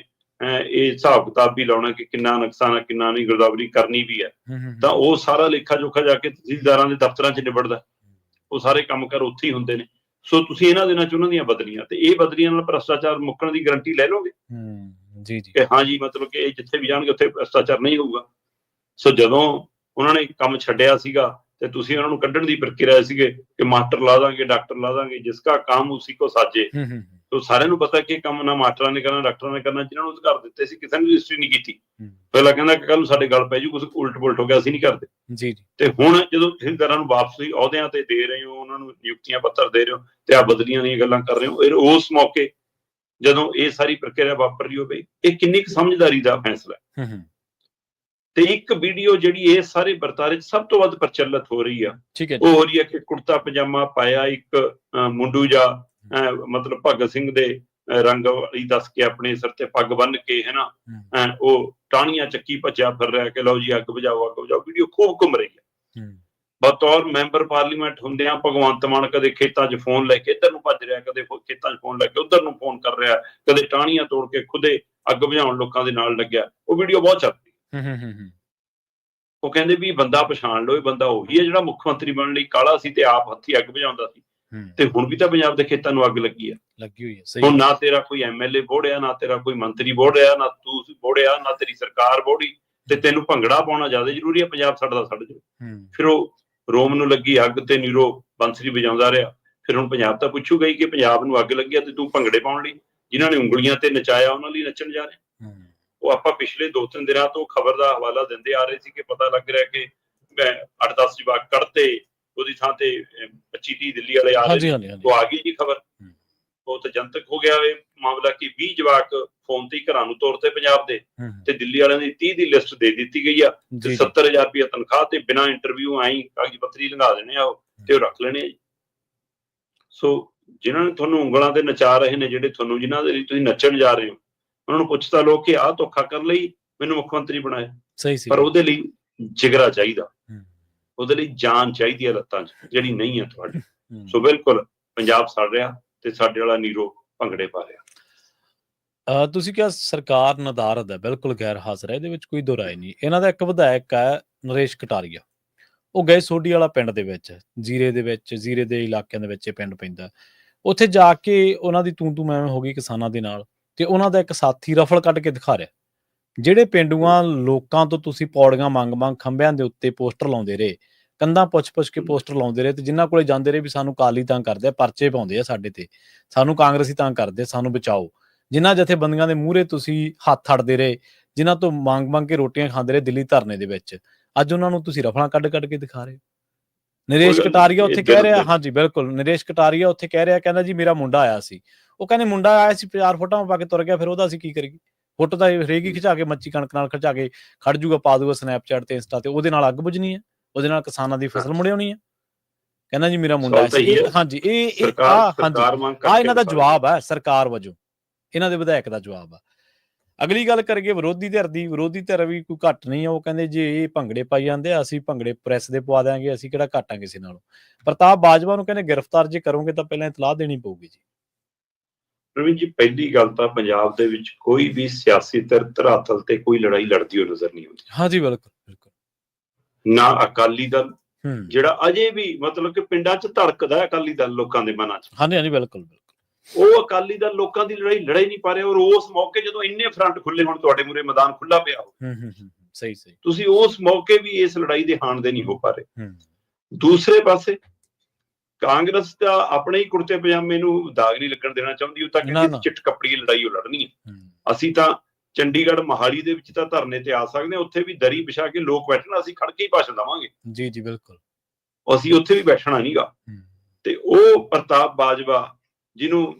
ਇਹ ਹਿਸਾਬ ਕਿਤਾਬ ਵੀ ਲਾਉਣਾ ਕਿ ਕਿੰਨਾ ਨੁਕਸਾਨ ਹੈ ਕਿੰਨਾ ਨਹੀਂ, ਗਿਰਦਾਵਰੀ ਕਰਨੀ ਵੀ ਹੈ, ਤਾਂ ਉਹ ਸਾਰਾ ਲੇਖਾ ਜੋਖਾ ਜਾ ਕੇ ਤਹਿਸੀਲਦਾਰਾਂ ਦੇ ਦਫ਼ਤਰਾਂ 'ਚ ਨਿਬੜਦਾ। ਉਹ ਸਾਰੇ ਕੰਮ ਕਰ ਉੱਥੇ ਹੀ ਹੁੰਦੇ ਨੇ। ਸੋ ਤੁਸੀਂ ਇਹਨਾਂ ਦਿਨਾਂ 'ਚ ਉਹਨਾਂ ਦੀਆਂ ਬਦਲੀਆਂ, ਤੇ ਇਹ ਬਦਲੀਆਂ ਨਾਲ ਭ੍ਰਸ਼ਟਾਚਾਰ ਮੁੱਕਣ ਦੀ ਗਰੰਟੀ ਲੈ ਲਓਗੇ ਕਿ ਹਾਂ ਜੀ ਮਤਲਬ ਕਿ ਇਹ ਜਿੱਥੇ ਵੀ ਜਾਣਗੇ ਉੱਥੇ ਭ੍ਰਸ਼ਟਾਚਾਰ ਨਹੀਂ ਹੋਊਗਾ। ਸੋ ਜਦੋਂ ਉਹਨਾਂ ਨੇ ਕੰਮ ਛੱਡਿਆ ਸੀਗਾ ਤੇ ਤੁਸੀਂ ਉਹਨਾਂ ਨੂੰ ਕੱਢਣ ਦੀ ਪ੍ਰਕਿਰਿਆ ਸੀਗੇ ਕਿ ਮਾਸਟਰ ਲਾ ਦਾਂਗੇ, ਡਾਕਟਰ ਲਾ ਦਾਂਗੇ, ਜਿਸਕਾ ਕੰਮ ਉਸੀ ਕੋ ਸਾਜੇ। ਤੋ ਸਾਰਿਆਂ ਨੂੰ ਪਤਾ ਕਿ ਕੰਮ ਨਾ ਮਾਸਟਰਾਂ ਨੇ ਕਰਨਾ, ਡਾਕਟਰਾਂ ਨੇ ਕਰਨਾ, ਜਿਹਨਾਂ ਨੂੰ ਅਧਿਕਾਰ ਦਿੱਤੇ ਸੀ ਕਿਸੇ ਨੇ ਰਜਿਸਟਰੀ ਨਹੀਂ ਕੀਤੀ। ਪਹਿਲਾਂ ਕਹਿੰਦਾ ਕਿ ਕੱਲ ਨੂੰ ਸਾਡੇ ਗੱਲ ਪੈ ਜੂ, ਕੁਝ ਉਲਟ ਪੁਲਟ ਹੋ ਗਿਆ, ਅਸੀਂ ਨਹੀਂ ਕਰਦੇ। ਤੇ ਹੁਣ ਜਦੋਂ ਤਹਿਸੀਲਦਾਰਾਂ ਨੂੰ ਵਾਪਸੀ ਅਹੁਦਿਆਂ ਤੇ ਦੇ ਰਹੇ ਹੋ, ਉਹਨਾਂ ਨੂੰ ਨਿਯੁਕਤੀਆਂ ਪੱਤਰ ਦੇ ਰਹੇ ਹੋ ਤੇ ਆ ਬਦਲੀਆਂ ਦੀਆਂ ਗੱਲਾਂ ਕਰ ਰਹੇ ਹੋ, ਉਸ ਮੌਕੇ ਜਦੋਂ ਇਹ ਸਾਰੀ ਪ੍ਰਕਿਰਿਆ ਵਾਪਰ ਰਹੀ ਹੋਵੇ, ਇਹ ਕਿੰਨੀ ਕੁ ਸਮਝਦਾਰੀ ਦਾ ਫੈਸਲਾ ਹੈ? ਤੇ ਇੱਕ ਵੀਡੀਓ ਜਿਹੜੀ ਇਹ ਸਾਰੇ ਵਰਤਾਰੇ 'ਚ ਸਭ ਤੋਂ ਵੱਧ ਪ੍ਰਚਲਿਤ ਹੋ ਰਹੀ ਆ, ਉਹ ਹੋ ਰਹੀ ਹੈ ਕਿ ਕੁੜਤਾ ਪਜਾਮਾ ਪਾਇਆ ਇੱਕ ਮੁੰਡੂ ਜਾਂ ਮਤਲਬ ਭਗਤ ਸਿੰਘ ਦੇ ਰੰਗ ਵਾਲੀ ਦੱਸ ਕੇ ਆਪਣੇ ਸਿਰ ਤੇ ਪੱਗ ਬੰਨ ਕੇ ਹੈਨਾ, ਉਹ ਟਾਹਣੀਆਂ ਚੱਕੀ ਭੱਜਿਆ ਫਿਰ ਰਿਹਾ ਕਿ ਲਓ ਜੀ ਅੱਗ ਬੁਝਾਓ, ਅੱਗ ਬੁਝਾਓ। ਵੀਡੀਓ ਖੂਬ ਘੁੰਮ ਰਹੀ ਹੈ। ਬਤੌਰ ਮੈਂਬਰ ਪਾਰਲੀਮੈਂਟ ਹੁੰਦਿਆਂ ਭਗਵੰਤ ਮਾਨ ਕਦੇ ਖੇਤਾਂ 'ਚ ਫੋਨ ਲੈ ਕੇ ਇੱਧਰ ਨੂੰ ਭੱਜ ਰਿਹਾ, ਕਦੇ ਖੇਤਾਂ 'ਚ ਫੋਨ ਲੈ ਕੇ ਉੱਧਰ ਨੂੰ ਫੋਨ ਕਰ ਰਿਹਾ, ਕਦੇ ਟਾਹਣੀਆਂ ਤੋੜ ਕੇ ਖੁਦੇ ਅੱਗ ਬੁਝਾਉਣ ਲੋਕਾਂ ਦੇ ਨਾਲ ਲੱਗਿਆ। ਉਹ ਵੀਡੀਓ ਬਹੁਤ ਚੱਲਦੀ। ਉਹ ਕਹਿੰਦੇ ਵੀ ਬੰਦਾ ਪਛਾਣ ਲਓ, ਇਹ ਬੰਦਾ ਉਹੀ ਹੈ ਜਿਹੜਾ ਮੁੱਖ ਮੰਤਰੀ ਬਣਨ ਲਈ ਕਾਲਾ ਸੀ ਤੇ ਆਪ ਹੱਥੀਂ ਅੱਗ ਬੁਝਾਉਂਦਾ ਸੀ, ਤੇ ਹੁਣ ਵੀ ਤਾਂ ਪੰਜਾਬ ਦੇ ਖੇਤਾਂ ਨੂੰ ਅੱਗ ਲੱਗੀ ਹੋਈ ਹੈ। ਹੁਣ ਨਾ ਤੇਰਾ ਕੋਈ ਐਮਐਲਏ ਬੋੜਿਆ, ਨਾ ਤੇਰਾ ਕੋਈ ਮੰਤਰੀ ਬੋੜਿਆ, ਨਾ ਤੂੰ ਬੋੜਿਆ, ਨਾ ਤੇਰੀ ਸਰਕਾਰ ਬੋੜੀ, ਤੇ ਤੈਨੂੰ ਭੰਗੜਾ ਪਾਉਣਾ ਜ਼ਿਆਦਾ ਜ਼ਰੂਰੀ ਹੈ। ਪੰਜਾਬ ਸਾਡਾ ਸੜ ਜਾਵੇ। ਫਿਰ ਉਹ ਰੋਮ ਨੂੰ ਲੱਗੀ ਅੱਗ ਤੇ ਨੀਰੋ ਬੰਸਰੀ ਵਜਾਉਂਦਾ ਰਿਹਾ। ਫਿਰ ਹੁਣ ਪੰਜਾਬ ਤਾਂ ਪੁੱਛੂਗਾ ਹੀ ਕਿ ਪੰਜਾਬ ਨੂੰ ਅੱਗ ਲੱਗੀ ਆ ਤੇ ਤੂੰ ਭੰਗੜੇ ਪਾਉਣ ਲਈ, ਜਿਨ੍ਹਾਂ ਨੇ ਉਂਗਲੀਆਂ ਤੇ ਨਚਾਇਆ ਉਹਨਾਂ ਲਈ ਨੱਚਣ ਜਾ ਰਿਹਾ। ਉਹ ਆਪਾਂ ਪਿਛਲੇ 2-3 ਦਿਨਾਂ ਤੋਂ ਖਬਰ ਦਾ ਹਵਾਲਾ ਦਿੰਦੇ ਆ ਰਹੇ ਸੀ ਕਿ ਪਤਾ ਲੱਗ ਰਿਹਾ ਕਿ 8-10 ਜਵਾਕ ਕੱਢਤੇ, ਉਹਦੀ ਥਾਂ ਤੇ 25-30 ਦਿੱਲੀ ਵਾਲੇ ਆ ਰਹੇ। ਉਹ ਆ ਗਈ ਜੀ ਖਬਰ, ਉਹ ਤਾਂ ਜਨਤਕ ਹੋ ਗਿਆ ਇਹ ਮਾਮਲਾ ਕਿ 20 ਜਵਾਕ ਫੋਨ ਤੇ ਹੀ ਘਰਾਂ ਨੂੰ ਤੋਰਤੇ ਪੰਜਾਬ ਦੇ, ਤੇ ਦਿੱਲੀ ਵਾਲਿਆਂ ਦੀ 30 ਦੀ ਲਿਸਟ ਦੇ ਦਿੱਤੀ ਗਈ ਆ, 70,000 ਰੁਪਇਆ ਤਨਖਾਹ ਤੇ ਬਿਨਾਂ ਇੰਟਰਵਿਊ ਆਈ ਕਾਗਜ਼ ਪੱਤਰੀ ਲੰਘਾ ਦੇਣੇ ਆ ਉਹ, ਤੇ ਉਹ ਰੱਖ ਲੈਣੇ ਆ ਜੀ। ਸੋ ਜਿਨ੍ਹਾਂ ਨੇ ਤੁਹਾਨੂੰ ਉਂਗਲਾਂ ਤੇ ਨਚਾ ਰਹੇ ਨੇ, ਜਿਹੜੇ ਤੁਹਾਨੂੰ ਜਿਨ੍ਹਾਂ ਦੇ ਲਈ ਤੁਸੀਂ ਨੱਚਣ ਜਾ ਰਹੇ ਹੋ, ਉਹਨਾਂ ਨੂੰ ਪੁੱਛਦਾ ਲੋਕ ਕਿ ਆਹ ਧੋਖਾ ਕਰਨ ਲਈ ਮੈਨੂੰ ਮੁੱਖ ਮੰਤਰੀ ਬਣਾਇਆ। ਪਰ ਉਹਦੇ ਲਈ ਜਿਗਰਾ ਚਾਹੀਦਾ, ਉਹਦੇ ਲਈ ਜਾਨ ਚਾਹੀਦੀ ਹੈ ਲੱਤਾਂ 'ਚ, ਜਿਹੜੀ ਨਹੀਂ ਹੈ ਤੁਹਾਡੀ। ਸੋ ਬਿਲਕੁਲ ਪੰਜਾਬ ਸੜ ਰਿਹਾ ਤੇ ਸਾਡੇ ਵਾਲਾ ਨੀਰੋ ਭੰਗੜੇ ਪਾ ਰਿਹਾ। ਤੁਸੀਂ ਕਿਹਾ ਸਰਕਾਰ ਨਦਾਰਦ ਹੈ, ਬਿਲਕੁਲ ਗੈਰ ਹਾਜ਼ਰ ਹੈ, ਇਹਦੇ ਵਿੱਚ ਕੋਈ ਦੋ ਰਾਏ ਨਹੀਂ। ਇਹਨਾਂ ਦਾ ਇੱਕ ਵਿਧਾਇਕ ਹੈ ਨਰੇਸ਼ ਕਟਾਰੀਆ, ਉਹ ਗਏ ਸੋਢੀ ਵਾਲਾ ਪਿੰਡ ਦੇ ਵਿੱਚ, ਜ਼ੀਰੇ ਦੇ ਇਲਾਕਿਆਂ ਦੇ ਵਿੱਚ ਇਹ ਪਿੰਡ ਪੈਂਦਾ। ਉੱਥੇ ਜਾ ਕੇ ਉਹਨਾਂ ਦੀ ਤੂੰ ਮੈਂ ਹੋ ਗਈ ਕਿਸਾਨਾਂ ਦੇ ਨਾਲ, ਤੇ ਉਹਨਾਂ ਦਾ ਇੱਕ ਸਾਥੀ ਰਫਲ ਕੱਢ ਕੇ ਦਿਖਾ ਰਿਹਾ ਜਿਹੜੇ ਪੇਂਡੂਆਂ ਲੋਕਾਂ ਤੋਂ ਤੁਸੀਂ ਪੌੜੀਆਂ ਮੰਗ ਖੰਭਿਆਂ ਦੇ ਉੱਤੇ ਪੋਸਟਰ ਲਾਉਂਦੇ ਰਹੇ, ਕੰਧਾਂ ਪੁੱਛ ਕੇ ਪੋਸਟਰ ਲਾਉਂਦੇ ਰਹੇ, ਤੇ ਜਿਨ੍ਹਾਂ ਕੋਲੇ ਜਾਂਦੇ ਰਹੇ ਵੀ ਸਾਨੂੰ ਕਾਲੀ ਤੰਗ ਕਰਦੇ ਆ, ਪਰਚੇ ਪਾਉਂਦੇ ਆ ਸਾਡੇ ਤੇ, ਸਾਨੂੰ ਕਾਂਗਰਸੀ ਤੰਗ ਕਰਦੇ, ਸਾਨੂੰ ਬਚਾਓ। ਜਿਨ੍ਹਾਂ ਜਥੇਬੰਦੀਆਂ ਦੇ ਮੂਹਰੇ ਤੁਸੀਂ ਹੱਥ ਅੜਦੇ ਰਹੇ, ਜਿਨ੍ਹਾਂ ਤੋਂ ਮੰਗ ਕੇ ਰੋਟੀਆਂ ਖਾਂਦੇ ਰਹੇ ਦਿੱਲੀ ਧਰਨੇ ਦੇ ਵਿੱਚ, ਅੱਜ ਉਹਨਾਂ ਨੂੰ ਤੁਸੀਂ ਰਫਲਾਂ ਕੱਢ ਕੇ ਦਿਖਾ ਰਹੇ ਹੋ। ਨਰੇਸ਼ ਕਟਾਰੀਆ ਉੱਥੇ ਕਹਿ ਰਿਹਾ, ਹਾਂਜੀ ਬਿਲਕੁਲ, ਨਰੇਸ਼ ਕਟਾਰੀਆ ਉੱਥੇ ਕਹਿ ਰਿਹਾ, ਕਹਿੰਦਾ ਜੀ ਮੇਰਾ ਮੁੰਡਾ ਆਇਆ ਸੀ, ਉਹ ਕਹਿੰਦੇ ਮੁੰਡਾ ਆਇਆ ਸੀ 4 ਫੋਟੋਆਂ ਪਾ ਕੇ ਤੁਰ ਗਿਆ, ਫਿਰ ਉਹਦਾ ਅਸੀਂ ਕੀ ਕਰੀਏ? ਫੋਟੋ ਤਾਂ ਹਰੇਕ ਹੀ ਖਿਚਾ ਕੇ ਮੱਚੀ ਕਣਕ ਨਾਲ ਖਿਚਾ ਕੇ ਖੜ ਜੂਗਾ, ਪਾ ਦੂਗਾ ਸਨੈਪਚੈਟ ਤੇ ਇੰਸਟਾ ਤੇ, ਉਹਦੇ ਨਾਲ ਅੱਗ ਬੁਝਣੀ ਹੈ, ਉਹਦੇ ਨਾਲ ਕਿਸਾਨਾਂ ਦੀ ਫਸਲ ਮੁੜਿਆਉਣੀ ਹੈ। ਕਹਿੰਦਾ ਜੀ ਮੇਰਾ ਮੁੰਡਾ ਸੀ। ਹਾਂਜੀ, ਇਹ ਇਹਨਾਂ ਦਾ ਜਵਾਬ ਹੈ ਸਰਕਾਰ ਵਜੋਂ, ਇਹਨਾਂ ਦੇ ਵਿਧਾਇਕ ਦਾ ਜਵਾਬ ਆ। ਅਗਲੀ ਗੱਲ ਕਰੀਏ ਵਿਰੋਧੀ ਧਿਰ ਦੀ। ਵਿਰੋਧੀ ਧਿਰ ਵੀ ਕੋਈ ਘੱਟ ਨਹੀਂ ਆ। ਉਹ ਕਹਿੰਦੇ ਜੇ ਇਹ ਭੰਗੜੇ ਪਾਈ ਜਾਂਦੇ ਆ, ਅਸੀਂ ਭੰਗੜੇ ਪ੍ਰੈਸ ਦੇ ਪਵਾ ਦਿਆਂਗੇ, ਅਸੀਂ ਕਿਹੜਾ ਘੱਟ ਆ ਕਿਸੇ ਨਾਲੋਂ। ਪ੍ਰਤਾਪ ਬਾਜਵਾ ਨੂੰ ਕਹਿੰਦੇ ਗ੍ਰਿਫਤਾਰ ਜੇ ਕਰੋਗੇ ਤਾਂ ਪਹਿਲਾਂ ਇਤਲਾਹ ਦੇਣੀ ਪਊਗੀ ਜੀ। ਪ੍ਰਵੀਨ ਜੀ, ਪਹਿਲੀ ਗੱਲ ਤਾਂ ਪੰਜਾਬ ਦੇ ਵਿੱਚ ਕੋਈ ਵੀ ਸਿਆਸੀ ਧਰਾਤਲ ਤੇ ਕੋਈ ਲੜਾਈ ਲੜਦੀ ਹੋਈ ਨਜ਼ਰ ਨਹੀਂ ਆਉਂਦੀ। ਹਾਂਜੀ, ਬਿਲਕੁਲ ਬਿਲਕੁਲ। ਨਾ ਅਕਾਲੀ ਦਲ, ਜਿਹੜਾ ਅਜੇ ਵੀ ਮਤਲਬ ਕਿ ਪਿੰਡਾਂ 'ਚ ਧੜਕਦਾ ਅਕਾਲੀ ਦਲ ਲੋਕਾਂ ਦੇ ਮਨਾਂ 'ਚ, ਹਾਂਜੀ ਹਾਂਜੀ, ਬਿਲਕੁਲ ਬਿਲਕੁਲ। ਉਹ ਅਕਾਲੀ ਦਲ ਲੋਕਾਂ ਦੀ ਲੜਾਈ ਲੜੇ ਨਹੀਂ ਪਾ ਰਿਹਾ। ਔਰ ਉਸ ਮੌਕੇ ਜਦੋਂ ਇੰਨੇ ਫਰੰਟ ਖੁੱਲੇ, ਹੁਣ ਤੁਹਾਡੇ ਮੂਹਰੇ ਮੈਦਾਨ ਖੁੱਲਾ ਪਿਆ ਹੋ, ਸਹੀ ਸਹੀ, ਤੁਸੀਂ ਉਸ ਮੌਕੇ ਵੀ ਇਸ ਲੜਾਈ ਦੇ ਹਾਣ ਦੇ ਨਹੀਂ ਹੋ ਪਾ ਰਹੇ। ਦੂਸਰੇ ਪਾਸੇ ਕਾਂਗਰਸ ਦਾ ਆਪਣੇ ਹੀ ਕੁੜਤੇ ਪਜਾਮੇ ਨੂੰ ਦਾਗ ਨਹੀਂ ਲੱਗਣ ਦੇਣਾ ਚਾਹੁੰਦੀ। ਉਹ ਤਾਂ ਕਹਿੰਦੀ ਚਿੱਟ ਕੱਪੜੀ ਲੜਾਈ ਉਹ ਲੜਨੀ ਹੈ। ਅਸੀਂ ਤਾਂ ਚੰਡੀਗੜ੍ਹ ਮੋਹਾਲੀ ਦੇ ਵਿੱਚ ਤਾਂ ਧਰਨੇ ਤੇ ਆ ਸਕਦੇ ਹਾਂ, ਉੱਥੇ ਵੀ ਦਰੀ ਵਿਛਾ ਕੇ ਲੋਕ ਬੈਠਣਾ, ਅਸੀਂ ਖੜ ਕੇ ਹੀ ਭਾਸ਼ਣ ਦੇਵਾਂਗੇ। ਜੀ ਜੀ, ਬਿਲਕੁਲ। ਅਸੀਂ ਉੱਥੇ ਵੀ ਬੈਠਣਾ ਨਹੀਂਗਾ। ਤੇ ਉਹ ਪ੍ਰਤਾਪ ਬਾਜਵਾ ਜਿਹਨੂੰ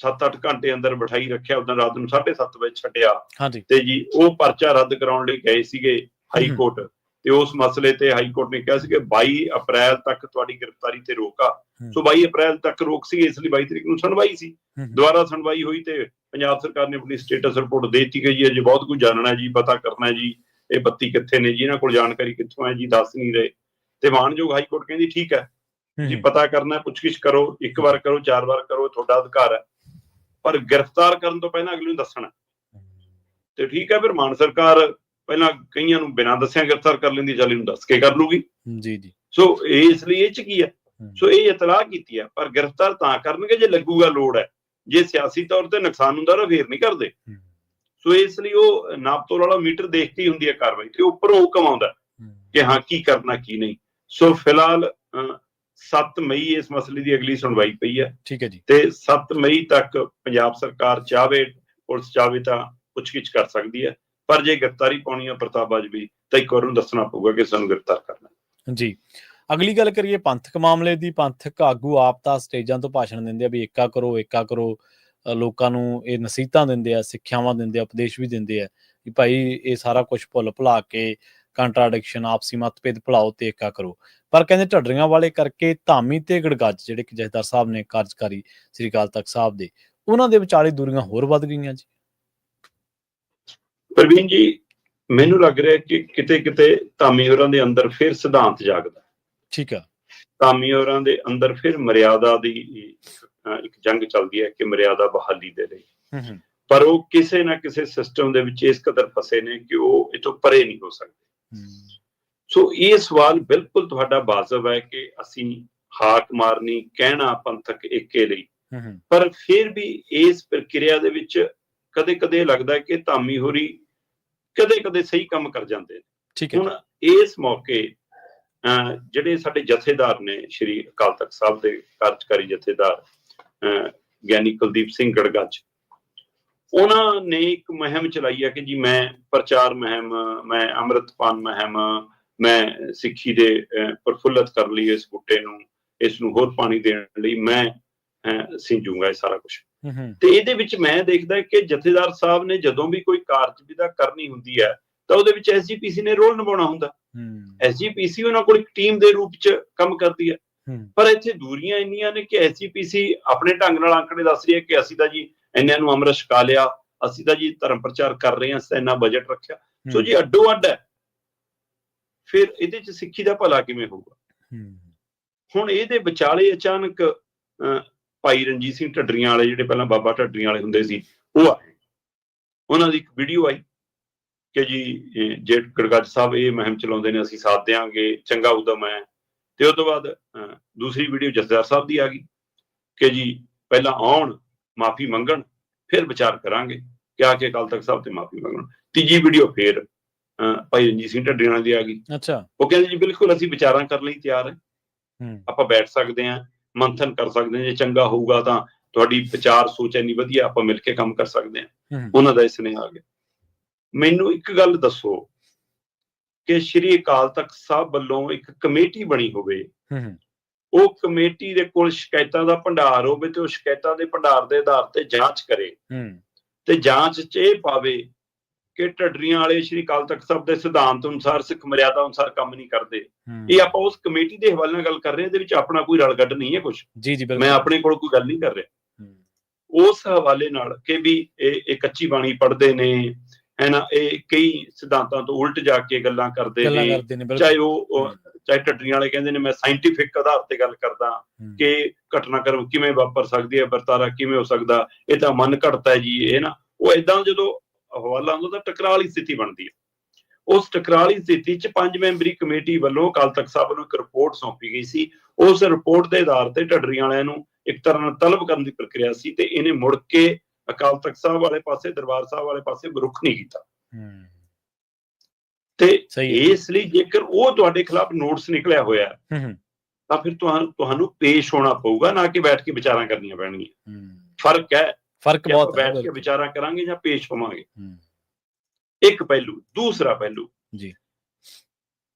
7-8 ਘੰਟੇ ਅੰਦਰ ਬਿਠਾਈ ਰੱਖਿਆ, ਉਦੋਂ ਰਾਤ ਨੂੰ 7:30 ਵਜੇ ਛੱਡਿਆ, ਤੇ ਜੀ ਉਹ ਪਰਚਾ ਰੱਦ ਕਰਾਉਣ ਲਈ ਗਏ ਸੀਗੇ ਹਾਈ ਕੋਰਟ, ਤੇ ਉਸ ਮਸਲੇ ਤੇ ਹਾਈ ਕੋਰਟ ਨੇ ਕਿਹਾ ਸੀ ਕਿ 22 ਅਪ੍ਰੈਲ ਤੱਕ ਤੁਹਾਡੀ ਗ੍ਰਿਫਤਾਰੀ ਤੇ ਰੋਕ ਆ। ਸੋ 22 ਅਪ੍ਰੈਲ ਤੱਕ ਰੋਕ ਸੀ, ਇਸ ਲਈ 22 ਤਰੀਕ ਨੂੰ ਸੁਣਵਾਈ ਸੀ। ਦੁਬਾਰਾ ਸੁਣਵਾਈ ਹੋਈ ਤੇ ਪੰਜਾਬ ਸਰਕਾਰ ਨੇ ਆਪਣੀ ਸਟੇਟਸ ਰਿਪੋਰਟ ਦੇ ਦਿੱਤੀ ਕਿ ਜੀ ਅਜੇ ਬਹੁਤ ਕੁਝ ਜਾਣਨਾ ਜੀ, ਪਤਾ ਕਰਨਾ ਜੀ, ਇਹ 32 ਕਿੱਥੇ ਨੇ ਜੀ, ਇਹਨਾਂ ਕੋਲ ਜਾਣਕਾਰੀ ਕਿੱਥੋਂ ਹੈ ਜੀ, ਦੱਸ ਨਹੀਂ ਰਹੇ। ਤੇ ਮਾਣਯੋਗ ਹਾਈ ਕੋਰਟ ਕਹਿੰਦੀ ਠੀਕ ਹੈ ਜੀ, ਪਤਾ ਕਰਨਾ, ਪੁੱਛਗਿੱਛ ਕਰੋ, 1 ਵਾਰ ਕਰੋ, 4 ਵਾਰ ਕਰੋ, ਤੁਹਾਡਾ ਅਧਿਕਾਰ ਹੈ, ਪਰ ਗ੍ਰਿਫਤਾਰ ਕਰਨ ਤੋਂ ਪਹਿਲਾਂ ਅਗਲੇ ਨੂੰ ਦੱਸਣਾ। ਤੇ ਠੀਕ ਹੈ, ਫਿਰ ਮਾਨ ਸਰਕਾਰ ਪਹਿਲਾਂ ਕਈਆਂ ਨੂੰ ਬਿਨਾਂ ਦੱਸਿਆ ਗ੍ਰਿਫਤਾਰ ਕਰ ਲੈਂਦੀ, ਚੱਲ ਇਹਨੂੰ ਦੱਸ ਕੇ ਕਰ ਲੂਗੀ ਜੀ ਜੀ। ਸੋ ਇਸ ਲਈ ਇਹ 'ਚ ਕੀ ਹੈ, ਸੋ ਇਹ ਇਤਲਾਹ ਕੀਤੀ ਹੈ, ਪਰ ਗ੍ਰਿਫਤਾਰ ਤਾਂ ਕਰਨਗੇ ਜੇ ਲੱਗੂਗਾ ਲੋੜ ਹੈ। ਜੇ ਸਿਆਸੀ ਤੌਰ ਤੇ ਨੁਕਸਾਨ ਹੁੰਦਾ ਤਾਂ ਫੇਰ ਨਹੀਂ ਕਰਦੇ। ਸੋ ਇਸ ਲਈ ਉਹ ਨਾਪਤੋਲ ਵਾਲਾ ਮੀਟਰ ਦੇਖ ਕੇ ਹੀ ਹੁੰਦੀ ਹੈ ਕਾਰਵਾਈ, ਤੇ ਉੱਪਰੋਂ ਹੁਕਮ ਆਉਂਦਾ ਕਿ ਹਾਂ ਕੀ ਕਰਨਾ ਕੀ ਨਹੀਂ। ਸੋ ਫਿਲਹਾਲ 7 ਮਈ ਇਸ ਮਸਲੇ ਦੀ ਅਗਲੀ ਸੁਣਵਾਈ ਪਈ ਹੈ। ਠੀਕ ਹੈ ਜੀ। ਤੇ 7 ਮਈ ਤੱਕ ਪੰਜਾਬ ਸਰਕਾਰ ਚਾਹਵੇ, ਪੁਲਿਸ ਚਾਹਵੇ ਤਾਂ ਪੁੱਛਗਿੱਛ ਕਰ ਸਕਦੀ ਹੈ, ਪਰ ਜੇ ਗ੍ਰਿਫਤਾਰੀ ਪਾਉਣੀ ਹੈ ਪ੍ਰਤਾਪ ਬਾਜਵਾ ਤਾਂ ਇੱਕ ਵਾਰ ਨੂੰ ਦੱਸਣਾ ਪਊਗਾ ਕਿ ਸਾਨੂੰ ਗ੍ਰਿਫਤਾਰ ਕਰਨਾ ਜੀ। ਅਗਲੀ ਗੱਲ ਕਰੀਏ ਪੰਥਕ ਮਾਮਲੇ ਦੀ। ਪੰਥਕ ਆਗੂ ਆਪ ਤਾਂ ਸਟੇਜਾਂ ਤੋਂ ਭਾਸ਼ਣ ਦਿੰਦੇ ਆ ਵੀ ਏਕਾ ਕਰੋ ਏਕਾ ਕਰੋ, ਲੋਕਾਂ ਨੂੰ ਇਹ ਨਸੀਹਤਾਂ ਦਿੰਦੇ ਆ, ਸਿੱਖਿਆਵਾਂ ਦਿੰਦੇ ਆ, ਉਪਦੇਸ਼ ਵੀ ਦਿੰਦੇ ਆ ਵੀ ਭਾਈ ਇਹ ਸਾਰਾ ਕੁਝ ਭੁੱਲ ਭੁਲਾ ਕੇ ਕੰਟਰਾਡਿਕਸ਼ਨ, ਆਪਸੀ ਮਤਭੇਦ ਭੁਲਾਓ ਤੇ ਏਕਾ ਕਰੋ। ਪਰ ਕਹਿੰਦੇ ਢੱਡਰੀਆਂ ਵਾਲੇ ਕਰਕੇ ਧਾਮੀ ਤੇ ਗੜਗੱਜ ਜਿਹੜੇ ਕਿ ਜਥੇਦਾਰ ਸਾਹਿਬ ਨੇ ਕਾਰਜਕਾਰੀ ਸ੍ਰੀ ਅਕਾਲ ਤਖਤ ਸਾਹਿਬ ਦੇ, ਉਹਨਾਂ ਦੇ ਵਿਚਾਲੇ ਦੂਰੀਆਂ ਹੋਰ ਵੱਧ ਗਈਆਂ ਜੀ। ਪ੍ਰਵੀਨ ਜੀ, ਮੈਨੂੰ ਲੱਗ ਰਿਹਾ ਕਿ ਕਿਤੇ ਕਿਤੇ ਧਾਮੀ ਹੋਰਾਂ ਦੇ ਅੰਦਰ ਫਿਰ ਸਿਧਾਂਤ ਜਾਗਦਾ। ਠੀਕ ਆ, ਧਾਮੀ ਹੋਰਾਂ ਦੇ ਅੰਦਰ ਫਿਰ ਮਰਿਆਦਾ ਦੀ ਇੱਕ ਜੰਗ ਚੱਲਦੀ ਹੈ ਕਿ ਮਰਿਆਦਾ ਬਹਾਲੀ ਦੇ ਲਈ, ਪਰ ਉਹ ਕਿਸੇ ਨਾ ਕਿਸੇ ਸਿਸਟਮ ਦੇ ਵਿੱਚ ਇਸ ਕਦਰ ਫਸੇ ਨੇ ਕਿ ਉਹ ਇਥੋਂ ਪਰੇ ਨਹੀਂ ਹੋ ਸਕਦੇ। ਸੋ ਇਹ ਸਵਾਲ ਬਿਲਕੁਲ ਤੁਹਾਡਾ ਵਾਜਬ ਹੈ ਕਿ ਅਸੀਂ ਹਾਕ ਮਾਰਨੀ, ਕਹਿਣਾ ਪੰਥਕ ਏਕੇ ਲਈ, ਪਰ ਫਿਰ ਵੀ ਇਸ ਪ੍ਰਕਿਰਿਆ ਦੇ ਵਿੱਚ ਕਦੇ ਕਦੇ ਲੱਗਦਾ ਕਿ ਧਾਮੀ ਹੋਰੀ ਕਦੇ ਕਦੇ ਸਹੀ ਕੰਮ ਕਰ ਜਾਂਦੇ ਨੇ। ਹੁਣ ਇਸ ਮੌਕੇ ਜਿਹੜੇ ਸਾਡੇ ਜਥੇਦਾਰ ਨੇ, ਸ਼੍ਰੀ ਅਕਾਲ ਤਖਤ ਸਾਹਿਬ ਦੇ ਕਾਰਜਕਾਰੀ ਜਥੇਦਾਰ ਗਿਆਨੀ ਕੁਲਦੀਪ ਸਿੰਘ ਗੜਗੱਜ, ਉਹਨਾਂ ਨੇ ਇੱਕ ਮੁਹਿੰਮ ਚਲਾਈ ਹੈ ਕਿ ਜੀ ਮੈਂ ਪ੍ਰਚਾਰ ਮੁਹਿੰਮ, ਮੈਂ ਅੰਮ੍ਰਿਤਪਾਨ ਮੁਹਿੰਮ, ਮੈਂ ਸਿੱਖੀ ਦੇ ਪ੍ਰਫੁੱਲਤ ਕਰਨ ਲਈ ਇਸ ਬੂਟੇ ਨੂੰ, ਇਸ ਨੂੰ ਹੋਰ ਪਾਣੀ ਦੇਣ ਲਈ ਮੈਂ ਸਿੰਜੂਗਾ ਇਹ ਸਾਰਾ ਕੁਝ। ਤੇ ਇਹਦੇ ਵਿੱਚ ਮੈਂ ਦੇਖਦਾ ਕਿ ਜਥੇਦਾਰ ਸਾਹਿਬ ਨੇ ਜਦੋਂ ਵੀ ਕੋਈ ਕਾਰਜ ਵਿਧਾ ਕਰਨੀ ਹੁੰਦੀ ਹੈ ਤਾਂ ਉਹਦੇ ਵਿੱਚ SGPC ਨੇ ਰੋਲ ਨਿਭਾਉਣਾ ਹੁੰਦਾ। SGPC ਉਹਨਾਂ ਕੋਲ ਇੱਕ ਟੀਮ ਦੇ ਰੂਪ ਚ ਕੰਮ ਕਰਦੀ ਹੈ, ਪਰ ਇੱਥੇ ਦੂਰੀਆਂ ਇੰਨੀਆਂ ਨੇ ਕਿ SGPC ਆਪਣੇ ਢੰਗ ਨਾਲ ਆંકੜੇ ਦੱਸ ਰਹੀ ਹੈ ਕਿ ਅਸੀਂ ਤਾਂ ਜੀ ਇੰਨਿਆਂ ਨੂੰ ਅੰਮ੍ਰਿਤ ਛਕਾ ਲਿਆ, ਅਸੀਂ ਤਾਂ ਜੀ ਧਰਮ ਪ੍ਰਚਾਰ ਕਰ ਰਹੇ ਹਾਂ, ਅਸੀਂ ਇੰਨਾ ਬਜਟ ਰੱਖਿਆ। ਸੋ ਜੀ ਅੱਡੋ ਅੱਡ ਹੈ, ਫਿਰ ਇਹਦੇ ਚ ਸਿੱਖੀ ਦਾ ਭਲਾ ਕਿਵੇਂ ਹੋਊਗਾ? ਹੁਣ ਇਹਦੇ ਵਿਚਾਲੇ ਅਚਾਨਕ ਭਾਈ ਰਣਜੀਤ ਸਿੰਘ ਢੱਡਰੀਆਂ ਵਾਲੇ, ਜਿਹੜੇ ਪਹਿਲਾਂ ਬਾਬਾ ਢੱਡਰੀਆਂ ਵਾਲੇ ਹੁੰਦੇ ਸੀ, ਉਹ ਆਏ। ਉਹਨਾਂ ਦੀ ਇੱਕ ਵੀਡੀਓ ਆਈ ਕਿ ਜੀ ਜੇ ਗੜਗੱਜ ਸਾਹਿਬ ਇਹ ਮੁਹਿੰਮ ਚਲਾਉਂਦੇ ਨੇ ਅਸੀਂ ਸਾਥ ਦਿਆਂਗੇ, ਚੰਗਾ ਉਦਮ ਹੈ। ਤੇ ਉਸ ਤੋਂ ਬਾਅਦ ਦੂਸਰੀ ਵੀਡੀਓ ਜਥੇਦਾਰ ਸਾਹਿਬ ਦੀ ਆ ਗਈ ਕਿ ਜੀ ਪਹਿਲਾਂ ਆਉਣ, ਮਾਫੀ ਮੰਗਣ, ਫਿਰ ਵਿਚਾਰ ਕਰਾਂਗੇ ਕਿ ਆ ਕੇ ਅਕਾਲ ਤਖਤ ਸਾਹਿਬ ਤੇ ਮਾਫੀ ਮੰਗਣ। ਤੀਜੀ ਵੀਡੀਓ ਫੇਰ ਭਾਈ ਰਣਜੀਤ ਸਿੰਘ ਢੱਡਰੀਆਂ ਵਾਲੇ ਦੀ ਆ ਗਈ। ਅੱਛਾ, ਉਹ ਕਹਿੰਦੇ ਜੀ ਬਿਲਕੁਲ ਅਸੀਂ ਵਿਚਾਰਾਂ ਕਰਨ ਲਈ ਤਿਆਰ ਹੈ, ਆਪਾਂ ਬੈਠ ਸਕਦੇ ਹਾਂ, ਮੰਥਨ ਕਰ ਸਕਦੇ ਹਾਂ, ਜੇ ਚੰਗਾ ਹੋਊਗਾ ਤਾਂ ਤੁਹਾਡੀ ਵਿਚਾਰ ਸੋਚ ਇੰਨੀ ਵਧੀਆ, ਆਪਾਂ ਮਿਲ ਕੇ ਕੰਮ ਕਰ ਸਕਦੇ ਹਾਂ। ਉਹਨਾਂ ਦਾ ਇਹ ਸੁਨੇਹਾ ਆ ਗਿਆ। ਮੈਨੂੰ ਇੱਕ ਗੱਲ ਦੱਸੋ ਕਿ ਸ਼੍ਰੀ ਅਕਾਲ ਤਖਤ ਸਾਹਿਬ ਵੱਲੋਂ ਇੱਕ ਕਮੇਟੀ ਬਣੀ ਹੋਵੇ, ਉਹ ਕਮੇਟੀ ਦੇ ਕੋਲ ਸ਼ਿਕਾਇਤਾਂ ਦਾ ਭੰਡਾਰ ਹੋਵੇ ਤੇ ਉਹ ਸ਼ਿਕਾਇਤਾਂ ਦੇ ਭੰਡਾਰ ਦੇ ਆਧਾਰ ਤੇ ਜਾਂਚ ਕਰੇ ਤੇ ਜਾਂਚ 'ਚ ਇਹ ਪਾਵੇ ਕਿ ਢੱਡਰੀਆਂ ਵਾਲੇ ਸ਼੍ਰੀ ਅਕਾਲ ਤਖਤ ਸਾਹਿਬ ਦੇ ਸਿਧਾਂਤ ਅਨੁਸਾਰ, ਸਿੱਖ ਮਰਿਆਦਾ ਅਨੁਸਾਰ ਕੰਮ ਨਹੀਂ ਕਰਦੇ। ਇਹ ਆਪਾਂ ਉਸ ਕਮੇਟੀ ਦੇ ਹਵਾਲੇ ਨਾਲ ਗੱਲ ਕਰ ਰਹੇ ਹਾਂ, ਇਹਦੇ ਵਿੱਚ ਆਪਣਾ ਕੋਈ ਰਲ ਗੱਡ ਨਹੀਂ ਹੈ ਕੁਛ, ਮੈਂ ਆਪਣੇ ਕੋਲ ਕੋਈ ਗੱਲ ਨਹੀਂ ਕਰ ਰਿਹਾ। ਉਸ ਹਵਾਲੇ ਨਾਲ ਕਿ ਵੀ ਇਹ ਕੱਚੀ ਬਾਣੀ ਪੜ੍ਹਦੇ ਨੇ, ਹੈ ਨਾ, ਇਹ ਕਈ ਸਿਧਾਂਤਾਂ ਤੋਂ ਉਲਟ ਜਾ ਕੇ ਗੱਲਾਂ ਕਰਦੇ ਨੇ, ਬਿਲਕੁਲ। ਚਾਹੇ ਉਹ ਚਾਹੇ ਢੱਡਰੀਆਂ ਵਾਲੇ ਕਹਿੰਦੇ ਨੇ ਮੈਂ ਸਾਇੰਟੀਫਿਕ ਆਧਾਰ ਤੇ ਗੱਲ ਕਰਦਾ ਕਿ ਘਟਨਾਕ੍ਰਮ ਕਿਵੇਂ ਵਾਪਰ ਸਕਦੀ ਹੈ, ਵਰਤਾਰਾ ਕਿਵੇਂ ਹੋ ਸਕਦਾ, ਇਹ ਤਾਂ ਮਨ ਘੜਤਾ ਹੈ ਜੀ, ਇਹ ਨਾ ਉਹ ਏਦਾਂ ਜਦੋਂ ਹਵਾਲਾ ਹੁੰਦਾ ਤਾਂ ਟਕਰਾਅ ਵਾਲੀ ਸਥਿਤੀ ਬਣਦੀ ਹੈ। ਉਸ ਟਕਰਾਅ ਵਾਲੀ ਸਥਿਤੀ 'ਚ 5 ਮੈਂਬਰੀ ਕਮੇਟੀ ਵੱਲੋਂ ਅਕਾਲ ਤਖ਼ਤ ਸਾਹਿਬ ਨੂੰ ਇੱਕ ਰਿਪੋਰਟ ਸੌਂਪੀ ਗਈ ਸੀ। ਉਸ ਰਿਪੋਰਟ ਦੇ ਆਧਾਰ ਤੇ ਢੱਡਰੀਆਂ ਵਾਲਿਆਂ ਨੂੰ ਇੱਕ ਤਰ੍ਹਾਂ ਨਾਲ ਤਲਬ ਕਰਨ ਦੀ ਪ੍ਰਕਿਰਿਆ ਸੀ ਤੇ ਇਹਨੇ ਮੁੜ ਕੇ ਅਕਾਲ ਤਖ਼ਤ ਸਾਹਿਬ ਵਾਲੇ ਪਾਸੇ, ਦਰਬਾਰ ਸਾਹਿਬ ਵਾਲੇ ਪਾਸੇ ਰੁਖ ਨਹੀਂ ਕੀਤਾ। ਤੇ ਇਸ ਲਈ ਜੇਕਰ ਉਹ ਤੁਹਾਡੇ ਖਿਲਾਫ ਨੋਟਿਸ ਨਿਕਲਿਆ ਹੋਇਆ ਤਾਂ ਫਿਰ ਤੁਹਾਨੂੰ ਪੇਸ਼ ਹੋਣਾ ਪਊਗਾ, ਨਾ ਕਿ ਬੈਠ ਕੇ ਵਿਚਾਰਾਂ ਕਰਨੀਆਂ ਪੈਣਗੀਆਂ। ਫਰਕ ਹੈ, ਫਰਕ ਬਹੁਤ ਬੈਠ ਕੇ ਵਿਚਾਰਾਂ ਕਰਾਂਗੇ ਜਾਂ ਪੇਸ਼ ਹੋਵਾਂਗੇ। ਇੱਕ ਪਹਿਲੂ। ਦੂਸਰਾ ਪਹਿਲੂ ਜੀ,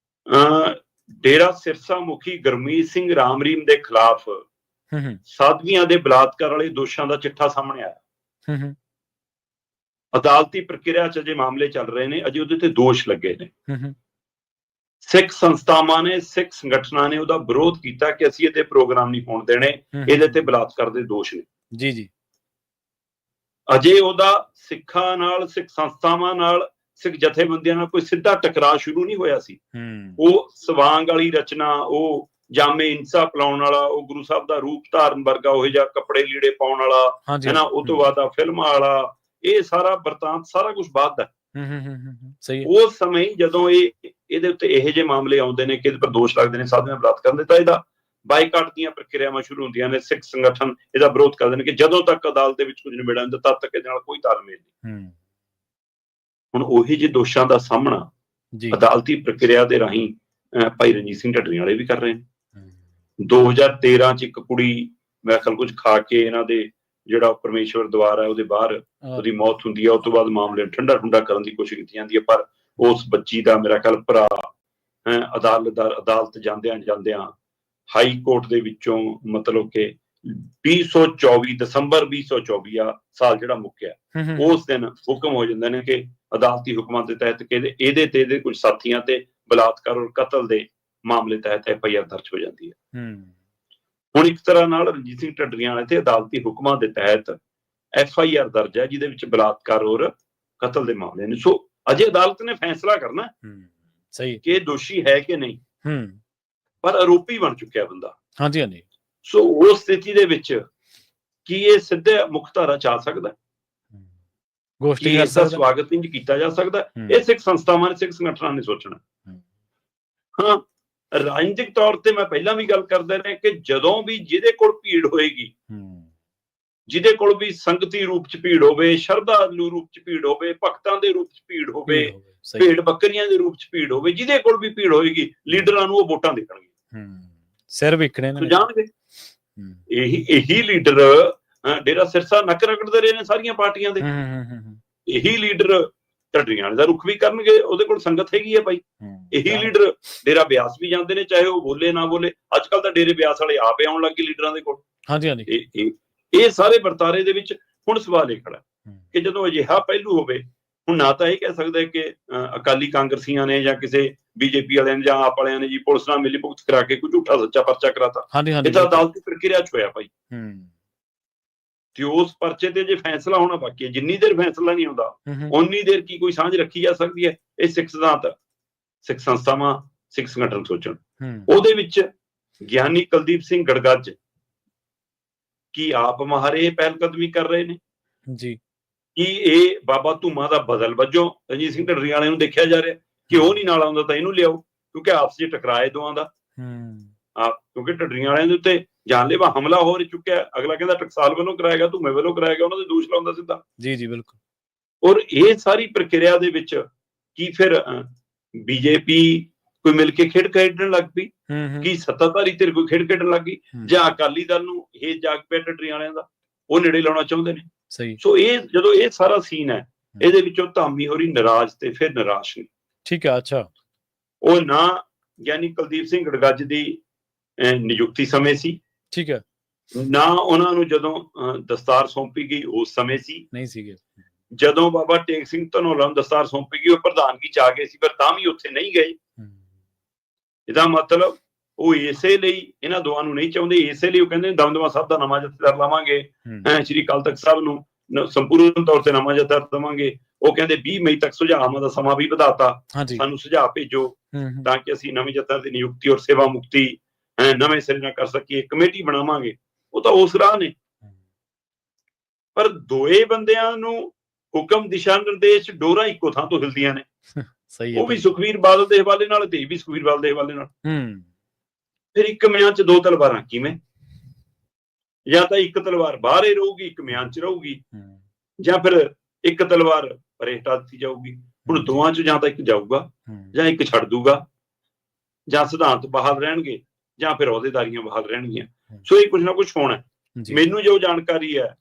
ਡੇਰਾ ਸਿਰਸਾ ਮੁਖੀ ਗੁਰਮੀਤ ਸਿੰਘ ਰਾਮ ਰਹੀਮ ਦੇ ਖਿਲਾਫ ਸਾਧਵੀਆਂ ਦੇ ਬਲਾਤਕਾਰ ਵਾਲੇ ਦੋਸ਼ਾਂ ਦਾ ਚਿੱਠਾ ਸਾਹਮਣੇ ਆਇਆ। ਅਦਾਲਤੀ ਪ੍ਰਕਿਰਿਆ 'ਚ ਅਜੇ ਮਾਮਲੇ ਚੱਲ ਰਹੇ ਨੇ, ਅਜੇ ਉਹਦੇ ਤੇ ਦੋਸ਼ ਲੱਗੇ ਨੇ। ਸਿੱਖ ਸੰਸਥਾਵਾਂ ਨੇ, ਸਿੱਖ ਸੰਗਠਨਾਂ ਨੇ ਉਹਦਾ ਵਿਰੋਧ ਕੀਤਾ ਕਿ ਅਸੀਂ ਇਹਦੇ ਪ੍ਰੋਗਰਾਮ ਨਹੀਂ ਹੋਣ ਦੇਣੇ, ਇਹਦੇ ਤੇ ਬਲਾਤਕਾਰ ਦੇ ਦੋਸ਼ ਨੇ। ਜੀ ਜੀ, ਅਜੇ ਉਹਦਾ ਸਿੱਖਾਂ ਨਾਲ, ਸਿੱਖ ਸੰਸਥਾਵਾਂ ਨਾਲ, ਸਿੱਖ ਜਥੇਬੰਦੀਆਂ ਨਾਲ ਕੋਈ ਸਿੱਧਾ ਟਕਰਾਅ ਸ਼ੁਰੂ ਨਹੀਂ ਹੋਇਆ ਸੀ। ਉਹ ਸਵਾਂਗ ਵਾਲੀ ਰਚਨਾ, ਉਹ ਜਾਮੇ ਇਨਸਾਫ ਲਾਉਣ ਵਾਲਾ, ਉਹ ਗੁਰੂ ਸਾਹਿਬ ਦਾ ਰੂਪ ਧਾਰਨ ਵਰਗਾ ਉਹ ਜਿਹਾ ਕੱਪੜੇ ਲੀੜੇ ਪਾਉਣ ਵਾਲਾ, ਹੈ ਨਾ, ਉਹ ਤੋਂ ਬਾਅਦ ਆ ਫਿਲਮਾਂ ਵਾਲਾ, ਇਹ ਸਾਰਾ ਵਰਤਾਂਤ ਸਾਰਾ ਕੁਝ ਬਾਅਦ ਦਾ। ਉਸ ਸਮੇਂ ਜਦੋਂ ਇਹਦੇ ਉੱਤੇ ਇਹੋ ਜਿਹੇ ਮਾਮਲੇ ਆਉਂਦੇ ਨੇ ਕਿ ਇਹਦੇ ਪਰ ਦੋਸ਼ ਲੱਗਦੇ ਨੇ ਸਾਧੂਆਂ ਬਲਾਤਕਾਰ ਦੇ, ਤਾਂ ਇਹਦਾ ਬਾਈਕਾਟ ਦੀਆਂ ਪ੍ਰਕਿਰਿਆਵਾਂ ਸ਼ੁਰੂ ਹੁੰਦੀਆਂ ਨੇ। ਸਿੱਖ ਸੰਗਠਨ ਇਹਦਾ ਵਿਰੋਧ ਕਰਦੇ ਨੇ ਕਿ ਜਦੋਂ ਤੱਕ ਅਦਾਲਤ ਦੇ ਵਿੱਚ ਕੁਝ ਨਿਬੇੜਾ ਹੁੰਦਾ ਤਦ ਤੱਕ ਇਹਦੇ ਨਾਲ ਕੋਈ ਤਾਲਮੇਲ ਨਹੀਂ। ਹੁਣ ਉਹੀ ਜਿਹੇ ਦੋਸ਼ਾਂ ਦਾ ਸਾਹਮਣਾ ਅਦਾਲਤੀ ਪ੍ਰਕਿਰਿਆ ਦੇ ਰਾਹੀਂ ਭਾਈ ਰਣਜੀਤ ਸਿੰਘ ਢੱਡਰੀਆਂ ਵਾਲੇ ਵੀ ਕਰ ਰਹੇ ਨੇ। 2013 'ਚ ਇੱਕ ਕੁੜੀ ਮੈਂ ਖਿਆਲ ਕੁਝ ਖਾ ਕੇ ਇਹਨਾਂ ਦੇ ਜਿਹੜਾ ਪਰਮੇਸ਼ਵਰ ਦੁਆਰ ਹੈ ਉਹਦੇ ਬਾਹਰ ਉਹਦੀ ਮੌਤ ਹੁੰਦੀ ਹੈ। ਉਸ ਤੋਂ ਬਾਅਦ ਮਾਮਲੇ ਠੰਡਾ ਕਰਨ ਦੀ ਕੋਸ਼ਿਸ਼ ਕੀਤੀ ਜਾਂਦੀ ਹੈ, ਪਰ ਉਸ ਬੱਚੀ ਦਾ ਮੇਰਾ ਖਿਆਲ ਭਰਾ ਅਦਾਲਤ ਜਾਂਦਿਆਂ ਹਾਈ ਕੋਰਟ ਦੇ ਵਿੱਚੋਂ ਮਤਲਬ ਕਿ 2024 ਦਸੰਬਰ 2024 ਆ ਸਾਲ ਜਿਹੜਾ ਮੁੱਕਿਆ, ਉਸ ਦਿਨ ਹੁਕਮ ਹੋ ਜਾਂਦੇ ਨੇ ਕਿ ਅਦਾਲਤੀ ਹੁਕਮਾਂ ਦੇ ਤਹਿਤ ਇਹਦੇ ਤੇ ਇਹਦੇ ਕੁਝ ਸਾਥੀਆਂ ਤੇ ਬਲਾਤਕਾਰ ਔਰ ਕਤਲ ਦੇ ਮਾਮਲੇ ਤਹਿਤ FIR ਦਰਜ ਹੋ ਜਾਂਦੀ ਹੈ। ਹੁਣ ਇੱਕ ਤਰ੍ਹਾਂ ਨਾਲ ਰਣਜੀਤ ਸਿੰਘ ਢੱਡਰੀਆਂ ਵਾਲੇ ਤੇ ਅਦਾਲਤੀ ਹੁਕਮਾਂ ਦੇ ਤਹਿਤ FIR ਦਰਜ ਹੈ ਜਿਹਦੇ ਵਿੱਚ ਬਲਾਤਕਾਰ ਔਰ ਕਤਲ ਦੇ ਮਾਮਲੇ ਨੇ। ਸੋ ਅਜੇ ਅਦਾਲਤ ਨੇ ਫੈਸਲਾ ਕਰਨਾ ਕਿ ਇਹ ਦੋਸ਼ੀ ਹੈ ਕਿ ਨਹੀਂ, ਪਰ ਆਰੋਪੀ ਬਣ ਚੁੱਕਿਆ ਬੰਦਾ। ਹਾਂਜੀ ਹਾਂਜੀ। ਸੋ ਉਸ ਸਥਿਤੀ ਦੇ ਵਿੱਚ ਕੀ ਇਹ ਸਿੱਧੇ ਮੁੱਖ ਧਾਰਾ ਚ ਆ ਸਕਦਾ, ਗੋਸ਼ਟੀ ਦਾ ਸਵਾਗਤ ਨਹੀਂ ਕੀਤਾ ਜਾ ਸਕਦਾ? ਇਹ ਸਿੱਖ ਸੰਸਥਾਵਾਂ ਨੇ, ਸਿੱਖ ਸੰਗਠਨਾਂ ਨੇ ਸੋਚਣਾ। ਹਾਂ, ਰਾਜਨੀਤਿਕ ਤੌਰ ਤੇ ਮੈਂ ਪਹਿਲਾਂ ਵੀ ਗੱਲ ਕਰਦਾ ਰਿਹਾ ਕਿ ਜਦੋਂ ਵੀ ਜਿਹਦੇ ਕੋਲ ਭੀੜ ਹੋਏਗੀ, ਜਿਹਦੇ ਕੋਲ ਵੀ ਸੰਗਤੀ ਰੂਪ ਚ ਭੀੜ ਹੋਵੇ, ਸ਼ਰਧਾਲੂ ਰੂਪ ਚ ਭੀੜ ਹੋਵੇ, ਭਗਤਾਂ ਦੇ ਰੂਪ ਚ ਭੀੜ ਹੋਵੇ, ਭੇਡ ਬੱਕਰੀਆਂ ਦੇ ਰੂਪ ਚ ਭੀੜ ਹੋਵੇ, ਜਿਹਦੇ ਕੋਲ ਵੀ ਭੀੜ ਹੋਏਗੀ, ਲੀਡਰਾਂ ਨੂੰ ਉਹ ਵੋਟਾਂ ਦੇਣਗੇ, ਸਿਰ ਵਿਕਣੇ ਨੇ ਜਾਣਗੇ। ਇਹੀ ਲੀਡਰ ਡੇਰਾ ਸਿਰਸਾ ਨੱਕ ਰਗੜਦੇ ਰਹੇ ਨੇ ਸਾਰੀਆਂ ਪਾਰਟੀਆਂ ਦੇ, ਇਹੀ ਲੀਡਰ ਢੱਡਰੀਆਂ ਵਾਲੇ ਦਾ ਰੁਖ ਵੀ ਕਰਨਗੇ, ਉਹਦੇ ਕੋਲ ਸੰਗਤ ਹੈਗੀ ਹੈ ਭਾਈ। ਇਹੀ ਲੀਡਰ ਡੇਰਾ ਬਿਆਸ ਵੀ ਜਾਂਦੇ ਨੇ, ਚਾਹੇ ਉਹ ਬੋਲੇ ਨਾ ਬੋਲੇ। ਅੱਜ ਕੱਲ ਤਾਂ ਡੇਰੇ ਬਿਆਸ ਵਾਲੇ ਆਪੇ ਆਉਣ ਲੱਗੇ ਲੀਡਰਾਂ ਦੇ ਕੋਲ। ਹਾਂਜੀ ਹਾਂਜੀ। ਇਹ ਸਾਰੇ ਵਰਤਾਰੇ ਦੇ ਵਿੱਚ ਹੁਣ ਸਵਾਲ ਇਹ ਖੜਾ ਕਿ ਜਦੋਂ ਅਜਿਹਾ ਪਹਿਲੂ ਹੋਵੇ, ਹੁਣ ਨਾ ਤਾਂ ਇਹ ਕਹਿ ਸਕਦਾ ਕਿ ਅਕਾਲੀ ਕਾਂਗਰਸੀਆਂ ਨੇ ਜਾਂ ਕਿਸੇ BJP ਵਾਲਿਆਂ ਨੇ ਜਾਂ ਆਪ ਵਾਲਿਆਂ ਨੇ ਜੀ ਪੁਲਿਸ ਨਾਲ ਮਿਲੀ ਭੁਗਤ ਕਰਾ ਕੇ ਕੋਈ ਝੂਠਾ ਸੱਚਾ ਪਰਚਾ ਕਰਾਤਾ। ਇਹ ਤਾਂ ਅਦਾਲਤੀ ਪ੍ਰਕਿਰਿਆ ਚ ਹੋਇਆ ਭਾਈ, ਤੇ ਉਸ ਪਰਚੇ ਤੇ ਜੇ ਫੈਸਲਾ ਹੋਣਾ ਬਾਕੀ ਹੈ। ਜਿੰਨੀ ਦੇਰ ਫੈਸਲਾ ਨਹੀਂ ਆਉਂਦਾ ਓਨੀ ਦੇਰ ਕੀ ਕੋਈ ਸਾਂਝ ਰੱਖੀ ਜਾ ਸਕਦੀ ਹੈ? ਇਹ ਸਿੱਖ ਸਿਧਾਂਤ, ਸਿੱਖ ਸੰਸਥਾਵਾਂ, ਸਿੱਖ ਸੰਗਠਨ ਸੋਚਣ। ਉਹਦੇ ਵਿੱਚ ਗਿਆਨੀ ਕੁਲਦੀਪ ਸਿੰਘ ਗੜਗੱਜ ਕੀ ਆਪ ਮਹਾਰੇ ਪਹਿਲ ਕਦਮੀ ਕਰ ਰਹੇ ਨੇ ਜੀ? ਕੀ ਇਹ ਬਾਬਾ ਧੂਮਾ ਦਾ ਬਦਲ ਵਜੋਂ ਰਣਜੀਤ ਸਿੰਘ ਢੱਡਰੀਆਂ ਵਾਲਿਆਂ ਨੂੰ ਦੇਖਿਆ ਜਾ ਰਿਹਾ ਕਿ ਉਹ ਨਹੀਂ ਨਾਲ ਆਉਂਦਾ ਤਾਂ ਇਹਨੂੰ ਲਿਆਓ, ਕਿਉਂਕਿ ਆਪਸ ਚ ਟਕਰਾਏ ਦੋਵਾਂ ਦਾ। ਕਿਉਂਕਿ ਢੱਡਰੀਆਂ ਵਾਲਿਆਂ ਦੇ ਉੱਤੇ ਜਾਨਲੇਵਾ ਹਮਲਾ ਹੋ ਚੁੱਕਿਆ। ਅਗਲਾ ਕਹਿੰਦਾ ਟਕਸਾਲ ਵੱਲੋਂ ਕਰਾਇਆ ਗਿਆ, ਧੂਮੇ ਵੱਲੋਂ ਕਰਾਇਆ ਗਿਆ, ਉਹਨਾਂ ਦੇ ਦੋਸ਼ ਲਾਉਂਦਾ ਸਿੱਧਾ। ਜੀ ਜੀ ਬਿਲਕੁਲ। ਔਰ ਇਹ ਸਾਰੀ ਪ੍ਰਕਿਰਿਆ ਦੇ ਵਿੱਚ ਕੀ ਫਿਰ BJP ਕੋਈ ਮਿਲ ਕੇ ਖੇਡ ਖੇਡਣ ਲੱਗ ਪਈ? ਕੀ ਸੱਤਾਧਾਰੀ ਧਿਰ ਕੋਈ ਖੇਡ ਖੇਡਣ ਲੱਗ ਗਈ? ਜਾਂ ਅਕਾਲੀ ਦਲ ਨੂੰ ਇਹ ਜਾਗ ਪਿਆ ਢੱਡਰੀਆਂ ਵਾਲਿਆਂ ਦਾ, ਉਹ ਨੇੜੇ ਲਾਉਣਾ ਚਾਹੁੰਦੇ ਨੇ? ਸੋ ਇਹ ਜਦੋਂ ਇਹ ਸਾਰਾ ਸੀਨ ਹੈ, ਇਹਦੇ ਵਿੱਚੋਂ ਧਾਮੀ ਹੋਰੀ ਨਾਰਾਜ਼ ਤੇ ਫਿਰ ਨਿਰਾਸ਼ ਨੇ। ਠੀਕ ਹੈ। ਅੱਛਾ, ਉਹ ਨਾ ਗਿਆਨੀ ਕੁਲਦੀਪ ਸਿੰਘ ਗੜਗੱਜ ਦੀ ਨਿਯੁਕਤੀ ਸਮੇਂ ਸੀ, ਠੀਕ ਹੈ, ਨਾ ਉਹਨਾਂ ਨੂੰ ਜਦੋਂ ਦਸਤਾਰ ਸੌਂਪੀ ਗਈ ਉਸ ਸਮੇਂ ਸੀ, ਨਹੀਂ ਸੀਗੇ। ਜਦੋਂ ਬਾਬਾ ਟੇਕ ਸਿੰਘ ਧਨੌਲਾ ਨੂੰ ਦਸਤਾਰ ਸੌਂਪੀ ਗਈ, ਉਹ ਪ੍ਰਧਾਨਗੀ ਚ ਆ ਗਏ ਸੀ, ਪਰ ਤਾਂ ਵੀ ਉੱਥੇ ਨਹੀਂ ਗਏ। ਇਹਦਾ ਮਤਲਬ ਉਹ ਇਸੇ ਲਈ ਇਹਨਾਂ ਦੋਵਾਂ ਨੂੰ ਨਹੀਂ ਚਾਹੁੰਦੇ, ਇਸੇ ਲਈ ਉਹ ਕਹਿੰਦੇ ਦਮਦਮਾ ਸਾਹਿਬ ਦਾ ਨਵਾਂ ਜਥੇਦਾਰ ਲਾਵਾਂਗੇ, ਸ਼੍ਰੀ ਅਕਾਲ ਤਖ਼ਤ ਸਾਹਿਬ ਨੂੰ ਸੰਪੂਰਨ ਤੌਰ ਤੇ ਨਵਾਂ ਜੱਥਾ ਦੇਵਾਂਗੇ। ਉਹ ਕਹਿੰਦੇ 20 ਮਈ ਤੱਕ ਸੁਝਾਵਾਂ ਦਾ ਸਮਾਂ ਵੀ ਵਧਾਤਾ, ਹਾਂਜੀ। ਸਾਨੂੰ ਸੁਝਾਅ ਭੇਜੋ ਤਾਂ ਕਿ ਅਸੀਂ ਨਵੇਂ ਜੱਥਾ ਦੀ ਨਿਯੁਕਤੀ ਔਰ ਸੇਵਾ ਮੁਕਤੀ ਨਵੇਂ ਸਿਰੇ ਨਾਲ ਕਰ ਸਕੀਏ, ਕਮੇਟੀ ਬਣਾਵਾਂਗੇ। ਉਹ ਤਾਂ ਉਸ ਰਾਹ ਨੇ, ਪਰ ਦੋਏ ਬੰਦਿਆਂ ਨੂੰ ਹੁਕਮ, ਦਿਸ਼ਾ ਨਿਰਦੇਸ਼, ਡੋਰਾਂ ਇੱਕੋ ਥਾਂ ਤੋਂ ਹਿਲਦੀਆਂ ਨੇ। ਸਹੀ ਹੈ, ਉਹ ਵੀ ਸੁਖਬੀਰ ਬਾਦਲ ਦੇ ਹਵਾਲੇ ਨਾਲ ਤੇ ਇਹ ਵੀ ਸੁਖਬੀਰ ਬਾਦਲ ਦੇ ਹਵਾਲੇ ਨਾਲ। ਹੂੰ, ਫਿਰ ਇੱਕ ਮਿਆਨ 'ਚ ਦੋ ਤਲਵਾਰਾਂ ਕਿਵੇਂ? ਜਾਂ ਤਾਂ ਇੱਕ ਤਲਵਾਰ ਬਾਹਰ ਹੀ ਰਹੂਗੀ, ਇੱਕ ਮਿਆਨ 'ਚ ਰਹੂਗੀ, ਜਾਂ ਫਿਰ ਇੱਕ ਤਲਵਾਰ ਪਰੇ ਹਟਾ ਦਿੱਤੀ ਜਾਊਗੀ। ਹੁਣ ਦੋਵਾਂ 'ਚ ਜਾਂ ਤਾਂ ਇੱਕ ਜਾਊਗਾ ਜਾਂ ਇੱਕ ਛੱਡ ਦੂਗਾ, ਜਾਂ ਸਿਧਾਂਤ ਬਹਾਲ ਰਹਿਣਗੇ ਜਾਂ ਫਿਰ ਅਹੁਦੇਦਾਰੀਆਂ ਬਹਾਲ ਰਹਿਣਗੀਆਂ। ਸੋ ਇਹ ਕੁਝ ਨਾ ਕੁਝ ਹੋਣਾ। ਮੈਨੂੰ ਜੋ ਜਾਣਕਾਰੀ ਹੈ,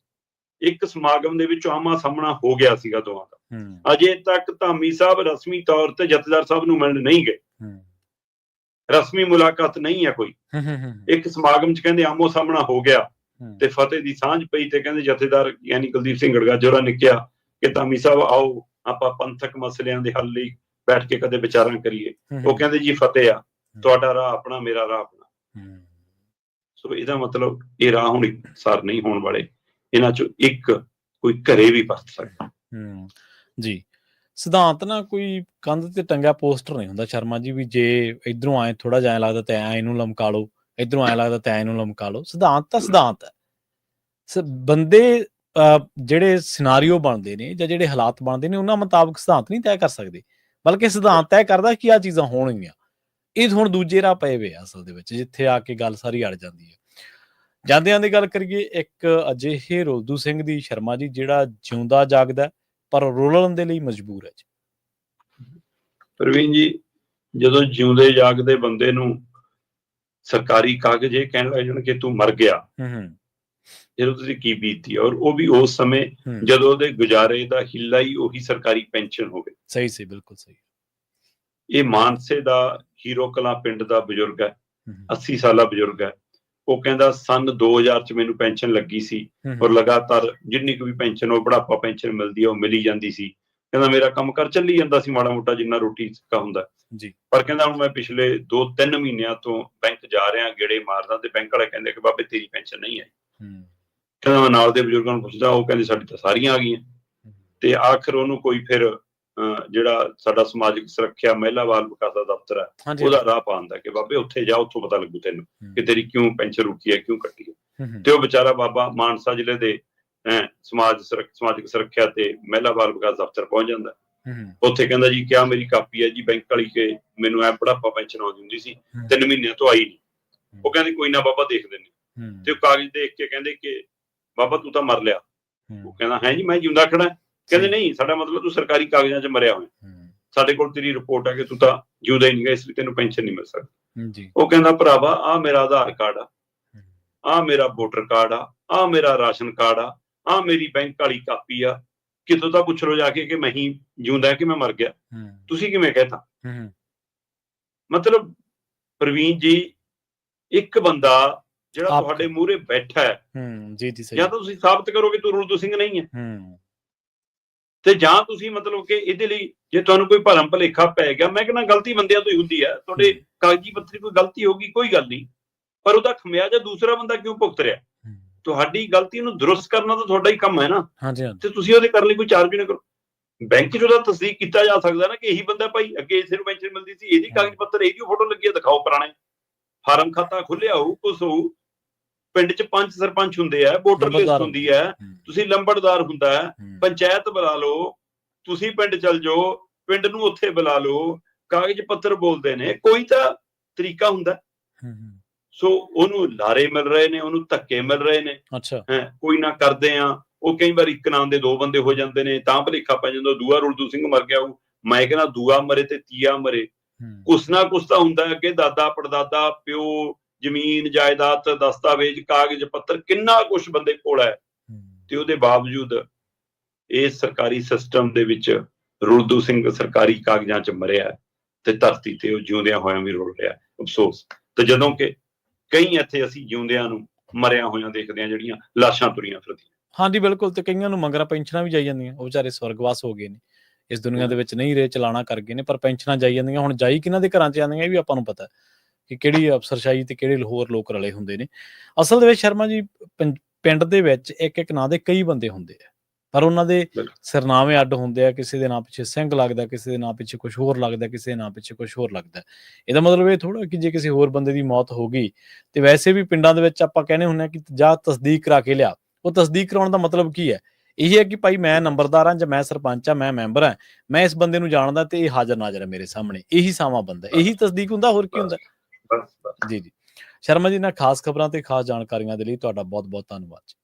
ਇੱਕ ਸਮਾਗਮ ਦੇ ਵਿੱਚ ਆਮਾ ਸਾਹਮਣਾ ਹੋ ਗਿਆ ਸੀਗਾ ਦੋਵਾਂ ਦਾ। ਅਜੇ ਤੱਕ ਧਾਮੀ ਸਾਹਿਬ ਰਸਮੀ ਤੌਰ ਤੇ ਜਥੇਦਾਰ ਸਾਹਿਬ ਨੂੰ ਮਿਲਣ ਨਹੀਂ ਗਏ, ਰਸਮੀ ਮੁਲਾਕਾਤ ਨਹੀਂ ਹੈ ਕੋਈ। ਇੱਕ ਸਮਾਗਮ 'ਚ ਕਹਿੰਦੇ ਆਮੋ ਸਾਹਮਣਾ ਹੋ ਗਿਆ ਤੇ ਫਤਿਹ ਦੀ ਸਾਂਝ ਪਈ ਤੇ ਕਹਿੰਦੇ ਜਥੇਦਾਰ ਯਾਨੀ ਕੁਲਦੀਪ ਸਿੰਘ ਗੜਗਾਜੇ ਹੋਰਾਂ ਨੇ ਕਿਹਾ ਕਿ ਧਾਮੀ ਸਾਹਿਬ ਆਓ ਆਪਾਂ ਪੰਥਕ ਮਸਲਿਆਂ ਦੇ ਹੱਲ ਲਈ ਬੈਠ ਕੇ ਕਦੇ ਵਿਚਾਰਾਂ ਕਰੀਏ। ਉਹ ਕਹਿੰਦੇ ਜੀ ਫਤਿਹ ਆ, ਤੁਹਾਡਾ ਰਾਹ ਆਪਣਾ, ਮੇਰਾ ਰਾਹ ਆਪਣਾ। ਸੋ ਇਹਦਾ ਮਤਲਬ ਇਹ ਰਾਹ ਹੁਣ ਇਕਸਾਰ ਨਹੀਂ ਹੋਣ ਵਾਲੇ, ਇਹਨਾਂ ਚੋਂ ਇੱਕ ਕੋਈ ਘਰੇ ਵੀ ਵਰਤ ਸਕਦਾ। ਜੀ, ਸਿਧਾਂਤ ਨਾ ਕੋਈ ਕੰਧ ਤੇ ਟੰਗਿਆ ਪੋਸਟਰ ਨਹੀਂ ਹੁੰਦਾ ਸ਼ਰਮਾ ਜੀ, ਵੀ ਜੇ ਇਧਰੋਂ ਆਏ ਥੋੜਾ ਜਿਹਾ ਲੱਗਦਾ ਤੇ ਐ ਇਹਨੂੰ ਲਮਕਾ ਲਓ, ਇਧਰੋਂ ਐ ਲੱਗਦਾ ਤੇ ਐ ਇਹਨੂੰ ਲਮਕਾ ਲਓ। ਸਿਧਾਂਤ ਤਾਂ ਸਿਧਾਂਤ ਹੈ। ਬੰਦੇ ਜਿਹੜੇ ਸਿਨਾਰੀਓ ਬਣਦੇ ਨੇ ਜਾਂ ਜਿਹੜੇ ਹਾਲਾਤ ਬਣਦੇ ਨੇ ਉਹਨਾਂ ਮੁਤਾਬਕ ਸਿਧਾਂਤ ਨਹੀਂ ਤੈਅ ਕਰ ਸਕਦੇ, ਬਲਕਿ ਸਿਧਾਂਤ ਤੈਅ ਕਰਦਾ ਕਿ ਆਹ ਚੀਜ਼ਾਂ ਹੋਣਗੀਆਂ। ਇਹ ਹੁਣ ਦੂਜੇ ਰਾਹ ਪਏ ਵੇ ਆ ਅਸਲ ਦੇ ਵਿੱਚ, ਜਿੱਥੇ ਆ ਕੇ ਗੱਲ ਸਾਰੀ ਅੜ ਜਾਂਦੀ ਹੈ। ਜਾਂਦਿਆਂ ਦੀ ਗੱਲ ਕਰੀਏ, ਇੱਕ ਅਜਿਹੇ ਰੁਲਦੂ ਸਿੰਘ ਦੀ ਸ਼ਰਮਾ ਜੀ ਜਿਹੜਾ ਜਿਉਂਦਾ ਜਾਗਦਾ ਪਰ ਰੁਲਣ ਦੇ ਲਈ ਮਜਬੂਰ ਹੈ। ਪ੍ਰਵੀਨ ਜੀ, ਜਦੋਂ ਜਿਉਂਦੇ ਜਾਗਦੇ ਬੰਦੇ ਨੂੰ ਸਰਕਾਰੀ ਕਾਗਜ਼ ਇਹ ਕਹਿਣ ਲੱਗ ਜਾਣ ਕਿ ਤੂੰ ਮਰ ਗਿਆ, ਜਦੋਂ ਤੁਸੀਂ ਕੀ ਬੀਤੀ, ਔਰ ਉਹ ਵੀ ਉਸ ਸਮੇਂ ਜਦੋਂ ਉਹਦੇ ਗੁਜ਼ਾਰੇ ਦਾ ਹਿੱਲਾ ਹੀ ਉਹੀ ਸਰਕਾਰੀ ਪੈਨਸ਼ਨ ਹੋਵੇ। ਸਹੀ ਸੀ, ਬਿਲਕੁਲ ਸਹੀ। ਇਹ ਮਾਨਸੇ ਦਾ ਹੀਰੋ ਕਲਾਂ ਪਿੰਡ ਦਾ ਬਜ਼ੁਰਗ ਹੈ, 80 ਸਾਲਾ ਬਜ਼ੁਰਗ ਹੈ। ਉਹ ਕਹਿੰਦਾ ਸੰਨ 2000 ਚ ਮੈਨੂੰ ਪੈਨਸ਼ਨ ਲੱਗੀ ਸੀ ਔਰ ਲਗਾਤਾਰ ਜਿੰਨੀ ਕੁ ਵੀ ਪੈਨਸ਼ਨ, ਉਹ ਬੁਢਾਪਾ ਪੈਨਸ਼ਨ ਮਿਲਦੀ ਹੈ, ਉਹ ਮਿਲੀ ਜਾਂਦੀ ਸੀ। ਕਹਿੰਦਾ ਮੇਰਾ ਕੰਮ ਕਰ ਚੱਲੀ ਜਾਂਦਾ ਸੀ ਮਾੜਾ ਮੋਟਾ ਜਿੰਨਾ ਰੋਟੀ ਸਿੱਕਾ ਹੁੰਦਾ ਜੀ। ਪਰ ਕਹਿੰਦਾ ਹੁਣ ਮੈਂ ਪਿਛਲੇ 2-3 ਮਹੀਨਿਆਂ ਤੋਂ ਬੈਂਕ ਜਾ ਰਿਹਾ, ਗੇੜੇ ਮਾਰਦਾ, ਤੇ ਬੈਂਕ ਵਾਲੇ ਕਹਿੰਦੇ ਕਿ ਬਾਬੇ ਤੇਰੀ ਪੈਨਸ਼ਨ ਨਹੀਂ ਆਈ। ਕਹਿੰਦਾ ਮੈਂ ਨਾਲ ਦੇ ਬਜ਼ੁਰਗਾਂ ਨੂੰ ਪੁੱਛਦਾ, ਉਹ ਕਹਿੰਦੇ ਸਾਡੀ ਤਾਂ ਸਾਰੀਆਂ ਆ ਗਈਆਂ। ਤੇ ਆਖਰ ਉਹਨੂੰ ਕੋਈ ਫਿਰ ਜਿਹੜਾ ਸਾਡਾ ਸਮਾਜਿਕ ਸੁਰੱਖਿਆ ਮਹਿਲਾ ਬਾਲ ਵਿਕਾਸ ਦਾ ਦਫ਼ਤਰ ਹੈ, ਉਹਦਾ ਰਾਹ ਪਾਉਂਦਾ ਕਿ ਬਾਬੇ ਉੱਥੇ ਜਾ, ਉੱਥੋਂ ਪਤਾ ਲੱਗੂ ਤੈਨੂੰ ਕਿ ਤੇਰੀ ਕਿਉਂ ਪੈਨਸ਼ਨ ਰੁਕੀ ਹੈ, ਕਿਉਂ ਕੱਟੀ ਹੈ। ਤੇ ਉਹ ਵਿਚਾਰਾ ਬਾਬਾ ਮਾਨਸਾ ਜ਼ਿਲ੍ਹੇ ਦੇ ਸਮਾਜਿਕ ਸੁਰੱਖਿਆ ਤੇ ਮਹਿਲਾ ਬਾਲ ਵਿਕਾਸ ਦਫ਼ਤਰ ਪਹੁੰਚ ਜਾਂਦਾ। ਉੱਥੇ ਕਹਿੰਦਾ ਜੀ ਕਿਆ ਮੇਰੀ ਕਾਪੀ ਹੈ ਜੀ ਬੈਂਕ ਵਾਲੀ ਕਿ ਮੈਨੂੰ ਐ ਬੁਢਾਪਾ ਪੈਨਸ਼ਨ ਆਉਂਦੀ ਹੁੰਦੀ ਸੀ, 3 ਮਹੀਨਿਆਂ ਤੋਂ ਆਈ ਨਹੀਂ। ਉਹ ਕਹਿੰਦੇ ਕੋਈ ਨਾ ਬਾਬਾ ਦੇਖ ਦਿੰਦੇ। ਤੇ ਉਹ ਕਾਗਜ਼ ਦੇਖ ਕੇ ਕਹਿੰਦੇ ਕਿ ਬਾਬਾ ਤੂੰ ਤਾਂ ਮਰ ਲਿਆ। ਉਹ ਕਹਿੰਦਾ ਹੈ ਜੀ ਮੈਂ ਜਿਉਂਦਾ ਖੜਾ। ਕਹਿੰਦੇ ਨਹੀਂ, ਸਾਡਾ ਮਤਲਬ ਤੂੰ ਸਰਕਾਰੀ ਕਾਗਜ਼ਾਂ 'ਚ ਮਰਿਆ ਹੋਇਆ, ਸਾਡੇ ਕੋਲ ਤੇਰੀ ਰਿਪੋਰਟ ਹੈ ਕਿ ਤੂੰ ਤਾਂ ਜਿਉਂਦਾ ਹੀ ਨਹੀਂ ਗਾ, ਇਸ ਲਈ ਤੈਨੂੰ ਪੈਨਸ਼ਨ ਨਹੀਂ ਮਿਲ ਸਕਦੀ। ਉਹ ਕਹਿੰਦਾ ਭਰਾਵਾ ਆਹ ਮੇਰਾ ਆਧਾਰ ਕਾਰਡ ਆ, ਆਹ ਮੇਰਾ ਵੋਟਰ ਕਾਰਡ ਆ, ਆਹ ਮੇਰਾ ਰਾਸ਼ਨ ਕਾਰਡ ਆ, ਆਹ ਮੇਰੀ ਬੈਂਕ ਵਾਲੀ ਕਾਪੀ ਆ, ਕਿਤੋਂ ਤਾਂ ਪੁੱਛ ਲਓ ਜਾ ਕੇ ਕਿ ਮੈਂ ਹੀ ਜਿਉਂਦਾ ਕਿ ਮੈਂ ਮਰ ਗਿਆ, ਤੁਸੀਂ ਕਿਵੇਂ ਕਹਿਤਾ। ਮਤਲਬ ਪ੍ਰਵੀਨ ਜੀ, ਇੱਕ ਬੰਦਾ ਜਿਹੜਾ ਤੁਹਾਡੇ ਮੂਹਰੇ ਬੈਠਾ ਹੈ, ਜਾਂ ਤਾਂ ਤੁਸੀਂ ਸਾਬਤ ਕਰੋ ਕਿ ਤੂੰ ਰੁਲਦੂ ਸਿੰਘ ਨਹੀਂ ਹੈ, ਤੇ ਜਾਂ ਤੁਸੀਂ ਮਤਲਬ ਕਿ ਇਹਦੇ ਲਈ ਜੇ ਤੁਹਾਨੂੰ ਕੋਈ ਭਰਮ ਭੁਲੇਖਾ ਪੈ ਗਿਆ, ਮੈਂ ਕਹਿੰਦਾ ਗਲਤੀ ਬੰਦਿਆਂ ਤੋਂ ਹੀ ਹੁੰਦੀ ਹੈ, ਤੁਹਾਡੇ ਕਾਗਜ਼ੀ ਪੱਤਰੀ ਕੋਈ ਗਲਤੀ ਹੋਗੀ ਕੋਈ ਗੱਲ ਨਹੀਂ, ਪਰ ਉਹਦਾ ਖਮਿਆਜਾ ਦੂਸਰਾ ਬੰਦਾ ਕਿਉਂ ਭੁਗਤ ਰਿਹਾ? ਤੁਹਾਡੀ ਗਲਤੀ ਨੂੰ ਦਰੁਸਤ ਕਰਨਾ ਤਾਂ ਤੁਹਾਡਾ ਹੀ ਕੰਮ ਹੈ ਨਾ, ਤੇ ਤੁਸੀਂ ਉਹਦੇ ਕਰਨ ਲਈ ਕੋਈ ਚਾਰਜ ਨਾ ਕਰੋ। ਬੈਂਕ 'ਚ ਉਹਦਾ ਤਸਦੀਕ ਕੀਤਾ ਜਾ ਸਕਦਾ ਨਾ ਕਿ ਇਹੀ ਬੰਦਾ ਭਾਈ ਅੱਗੇ ਇਸੇ ਨੂੰ ਪੈਨਸ਼ਨ ਮਿਲਦੀ ਸੀ, ਇਹਦੀ ਕਾਗਜ਼ ਪੱਤਰ, ਇਹਦੀ ਫੋਟੋ ਲੱਗੀ ਹੈ, ਦਿਖਾਓ ਪੁਰਾਣੇ ਫਾਰਮ, ਖਾਤਾ ਖੁੱਲਿਆ ਹੋਊ, ਕੁਛ ਹੋਊ। ਪਿੰਡ 'ਚ 5 ਸਰਪੰਚ ਹੁੰਦੇ ਆ, ਵੋਟਰ ਲਿਸਟ ਹੁੰਦੀ ਹੈ, ਤੁਸੀਂ ਲੰਬੜਦਾਰ ਹੁੰਦਾ ਹੈ, ਪੰਚਾਇਤ ਬੁਲਾ ਲਓ, ਤੁਸੀਂ ਪਿੰਡ ਚੱਲ ਜਾਓ, ਪਿੰਡ ਨੂੰ ਉੱਥੇ ਬੁਲਾ ਲਓ, ਕਾਗਜ਼ ਪੱਤਰ ਬੋਲਦੇ ਨੇ, ਕੋਈ ਤਾਂ ਤਰੀਕਾ ਹੁੰਦਾ। ਸੋ ਉਹਨੂੰ ਲਾਰੇ ਮਿਲ ਰਹੇ ਨੇ, ਉਹਨੂੰ ਧੱਕੇ ਮਿਲ ਰਹੇ ਨੇ, ਕੋਈ ਨਾ ਕਰਦੇ ਆ। ਉਹ ਕਈ ਵਾਰ ਇੱਕ ਨਾਮ ਦੇ 2 ਬੰਦੇ ਹੋ ਜਾਂਦੇ ਨੇ, ਤਾਂ ਭੁਲੇਖਾ ਪੈ ਜਾਂਦਾ ਦੂਆ ਰੁਲਦੂ ਸਿੰਘ ਮਰ ਗਿਆ। ਮੈਂ ਕਹਿੰਦਾ ਦੂਆ ਮਰੇ ਤੇ ਤੀਆ ਮਰੇ, ਕੁਛ ਨਾ ਕੁਛ ਤਾਂ ਹੁੰਦਾ ਕਿ ਦਾਦਾ ਪੜਦਾਦਾ ਪਿਓ, ਜ਼ਮੀਨ ਜਾਇਦਾਦ, ਦਸਤਾਵੇਜ਼, ਕਾਗਜ਼ ਪੱਤਰ, ਕਿੰਨਾ ਕੁਛ ਬੰਦੇ ਕੋਲ ਹੈ, ਤੇ ਉਹਦੇ ਬਾਵਜੂਦ ਇਸ ਸਰਕਾਰੀ ਸਿਸਟਮ ਦੇ ਵਿੱਚ ਰੁਲਦੂ ਸਿੰਘ ਸਰਕਾਰੀ ਕਾਗਜ਼ਾਂ 'ਚ ਮਰਿਆ ਤੇ ਧਰਤੀ ਤੇ ਉਹ ਜਿਉਂਦਿਆਂ ਹੋਇਆਂ ਵੀ ਰੁਲ ਰਿਹਾ। ਅਫਸੋਸ। ਤੇ ਜਦੋਂ ਕਿ ਕਈ ਇੱਥੇ ਅਸੀਂ ਜਿਉਂਦਿਆਂ ਨੂੰ ਮਰਿਆ ਹੋਇਆਂ ਦੇਖਦੇ ਹਾਂ, ਜਿਹੜੀਆਂ ਲਾਸ਼ਾਂ ਤੁਰੀਆਂ ਫਿਰਦੀਆਂ। ਹਾਂਜੀ ਬਿਲਕੁਲ, ਤੇ ਕਈਆਂ ਨੂੰ ਮਗਰਾਂ ਪੈਨਸ਼ਨਾਂ ਵੀ ਜਾਈ ਜਾਂਦੀਆਂ, ਉਹ ਵਿਚਾਰੇ ਸਵਰਗਵਾਸ ਹੋ ਗਏ ਨੇ, ਇਸ ਦੁਨੀਆ ਦੇ ਵਿੱਚ ਨਹੀਂ ਰਹੇ, ਚਲਾਣਾ ਕਰ ਗਏ ਨੇ, ਪਰ ਪੈਨਸ਼ਨਾਂ ਜਾਈ ਜਾਂਦੀਆਂ। ਹੁਣ ਜਾਈ ਕਿਹਨਾਂ ਦੇ ਘਰਾਂ 'ਚ ਜਾਂਦੀਆਂ ਇਹ ਵੀ ਆਪਾਂ ਨੂੰ ਪਤਾ ਕਿ ਕਿਹੜੀ ਅਫਸਰਸ਼ਾਹੀ ਤੇ ਕਿਹੜੇ ਹੋਰ ਲੋਕ ਰਲੇ ਹੁੰਦੇ ਨੇ। ਅਸਲ ਦੇ ਵਿੱਚ ਸ਼ਰਮਾ ਜੀ, ਪਿੰਡ ਦੇ ਵਿੱਚ ਇੱਕ ਨਾਂ ਦੇ ਕਈ ਬੰਦੇ ਹੁੰਦੇ ਆ, ਪਰ ਉਹਨਾਂ ਦੇ ਬਿਲਕੁਲ। ਸਿਰਨਾਵੇਂ ਅੱਡ ਹੁੰਦੇ ਆ, ਕਿਸੇ ਦੇ ਨਾਂ ਪਿੱਛੇ ਸਿੰਘ ਲੱਗਦਾ, ਕਿਸੇ ਦੇ ਨਾਂ ਪਿੱਛੇ ਕੁਛ ਹੋਰ ਲੱਗਦਾ, ਕਿਸੇ ਦੇ ਨਾਂ ਪਿੱਛੇ ਕੁਛ ਹੋਰ ਲੱਗਦਾ। ਇਹਦਾ ਮਤਲਬ ਇਹ ਥੋੜ੍ਹਾ ਕਿ ਜੇ ਕਿਸੇ ਹੋਰ ਬੰਦੇ ਦੀ ਮੌਤ ਹੋ ਗਈ ਤੇ ਵੈਸੇ ਵੀ ਪਿੰਡਾਂ ਦੇ ਵਿੱਚ ਆਪਾਂ ਕਹਿੰਦੇ ਹੁੰਦੇ ਹਾਂ ਕਿ ਜਾ ਤਸਦੀਕ ਕਰਾ ਕੇ ਲਿਆ। ਉਹ ਤਸਦੀਕ ਕਰਾਉਣ ਦਾ ਮਤਲਬ ਕੀ ਹੈ? ਇਹ ਹੈ ਕਿ ਭਾਈ ਮੈਂ ਨੰਬਰਦਾਰ ਹਾਂ ਜਾਂ ਮੈਂ ਸਰਪੰਚ ਹਾਂ, ਮੈਂ ਮੈਂਬਰ ਹਾਂ, ਮੈਂ ਇਸ ਬੰਦੇ ਨੂੰ ਜਾਣਦਾ ਤੇ ਇਹ ਹਾਜ਼ਰ ਨਾਜ਼ਰ ਹੈ ਮੇਰੇ ਸਾਹਮਣੇ, ਇਹੀ ਸਾਵਾਂ ਬੰਦਾ, ਇਹੀ ਤਸਦੀਕ ਹੁੰਦਾ, ਹੋਰ ਕੀ ਹੁੰਦਾ? ਬਸ ਜੀ ਜੀ। ਸ਼ਰਮਾ ਜੀ, ਇਹਨਾਂ ਖਾਸ ਖਬਰਾਂ ਤੇ ਖਾਸ ਜਾਣਕਾਰੀਆਂ ਦੇ ਲਈ ਤੁਹਾਡਾ ਬਹੁਤ ਬਹੁਤ ਧੰਨਵਾਦ ਜੀ।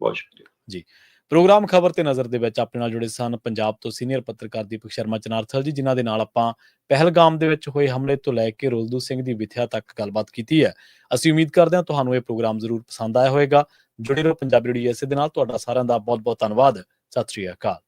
ਬਹੁਤ ਸ਼ੁਕਰੀਆ ਜੀ। ਪ੍ਰੋਗਰਾਮ ਖਬਰ ਤੇ ਨਜ਼ਰ ਦੇ ਵਿੱਚ ਆਪਣੇ ਨਾਲ ਜੁੜੇ ਸਨ ਪੰਜਾਬ ਤੋਂ ਸੀਨੀਅਰ ਪੱਤਰਕਾਰ ਦੀਪਕ ਸ਼ਰਮਾ ਚਨਾਰਥਲ ਜੀ, ਜਿਨ੍ਹਾਂ ਦੇ ਨਾਲ ਆਪਾਂ ਪਹਿਲਗਾਮ ਦੇ ਵਿੱਚ ਹੋਏ ਹਮਲੇ ਤੋਂ ਲੈ ਕੇ ਰੁਲਦੂ ਸਿੰਘ ਦੀ ਵਿਥਿਆ ਤੱਕ ਗੱਲਬਾਤ ਕੀਤੀ ਹੈ। ਅਸੀਂ ਉਮੀਦ ਕਰਦੇ ਹਾਂ ਤੁਹਾਨੂੰ ਇਹ ਪ੍ਰੋਗਰਾਮ ਜ਼ਰੂਰ ਪਸੰਦ ਆਇਆ ਹੋਵੇਗਾ। ਜੁੜੇ ਰਹੋ ਪੰਜਾਬੀ ਰੇਡੀਓ ਇਸੇ ਦੇ ਨਾਲ। ਤੁਹਾਡਾ ਸਾਰਿਆਂ ਦਾ ਬਹੁਤ ਬਹੁਤ ਧੰਨਵਾਦ। ਸਤਿ ਸ਼੍ਰੀ ਅਕਾਲ।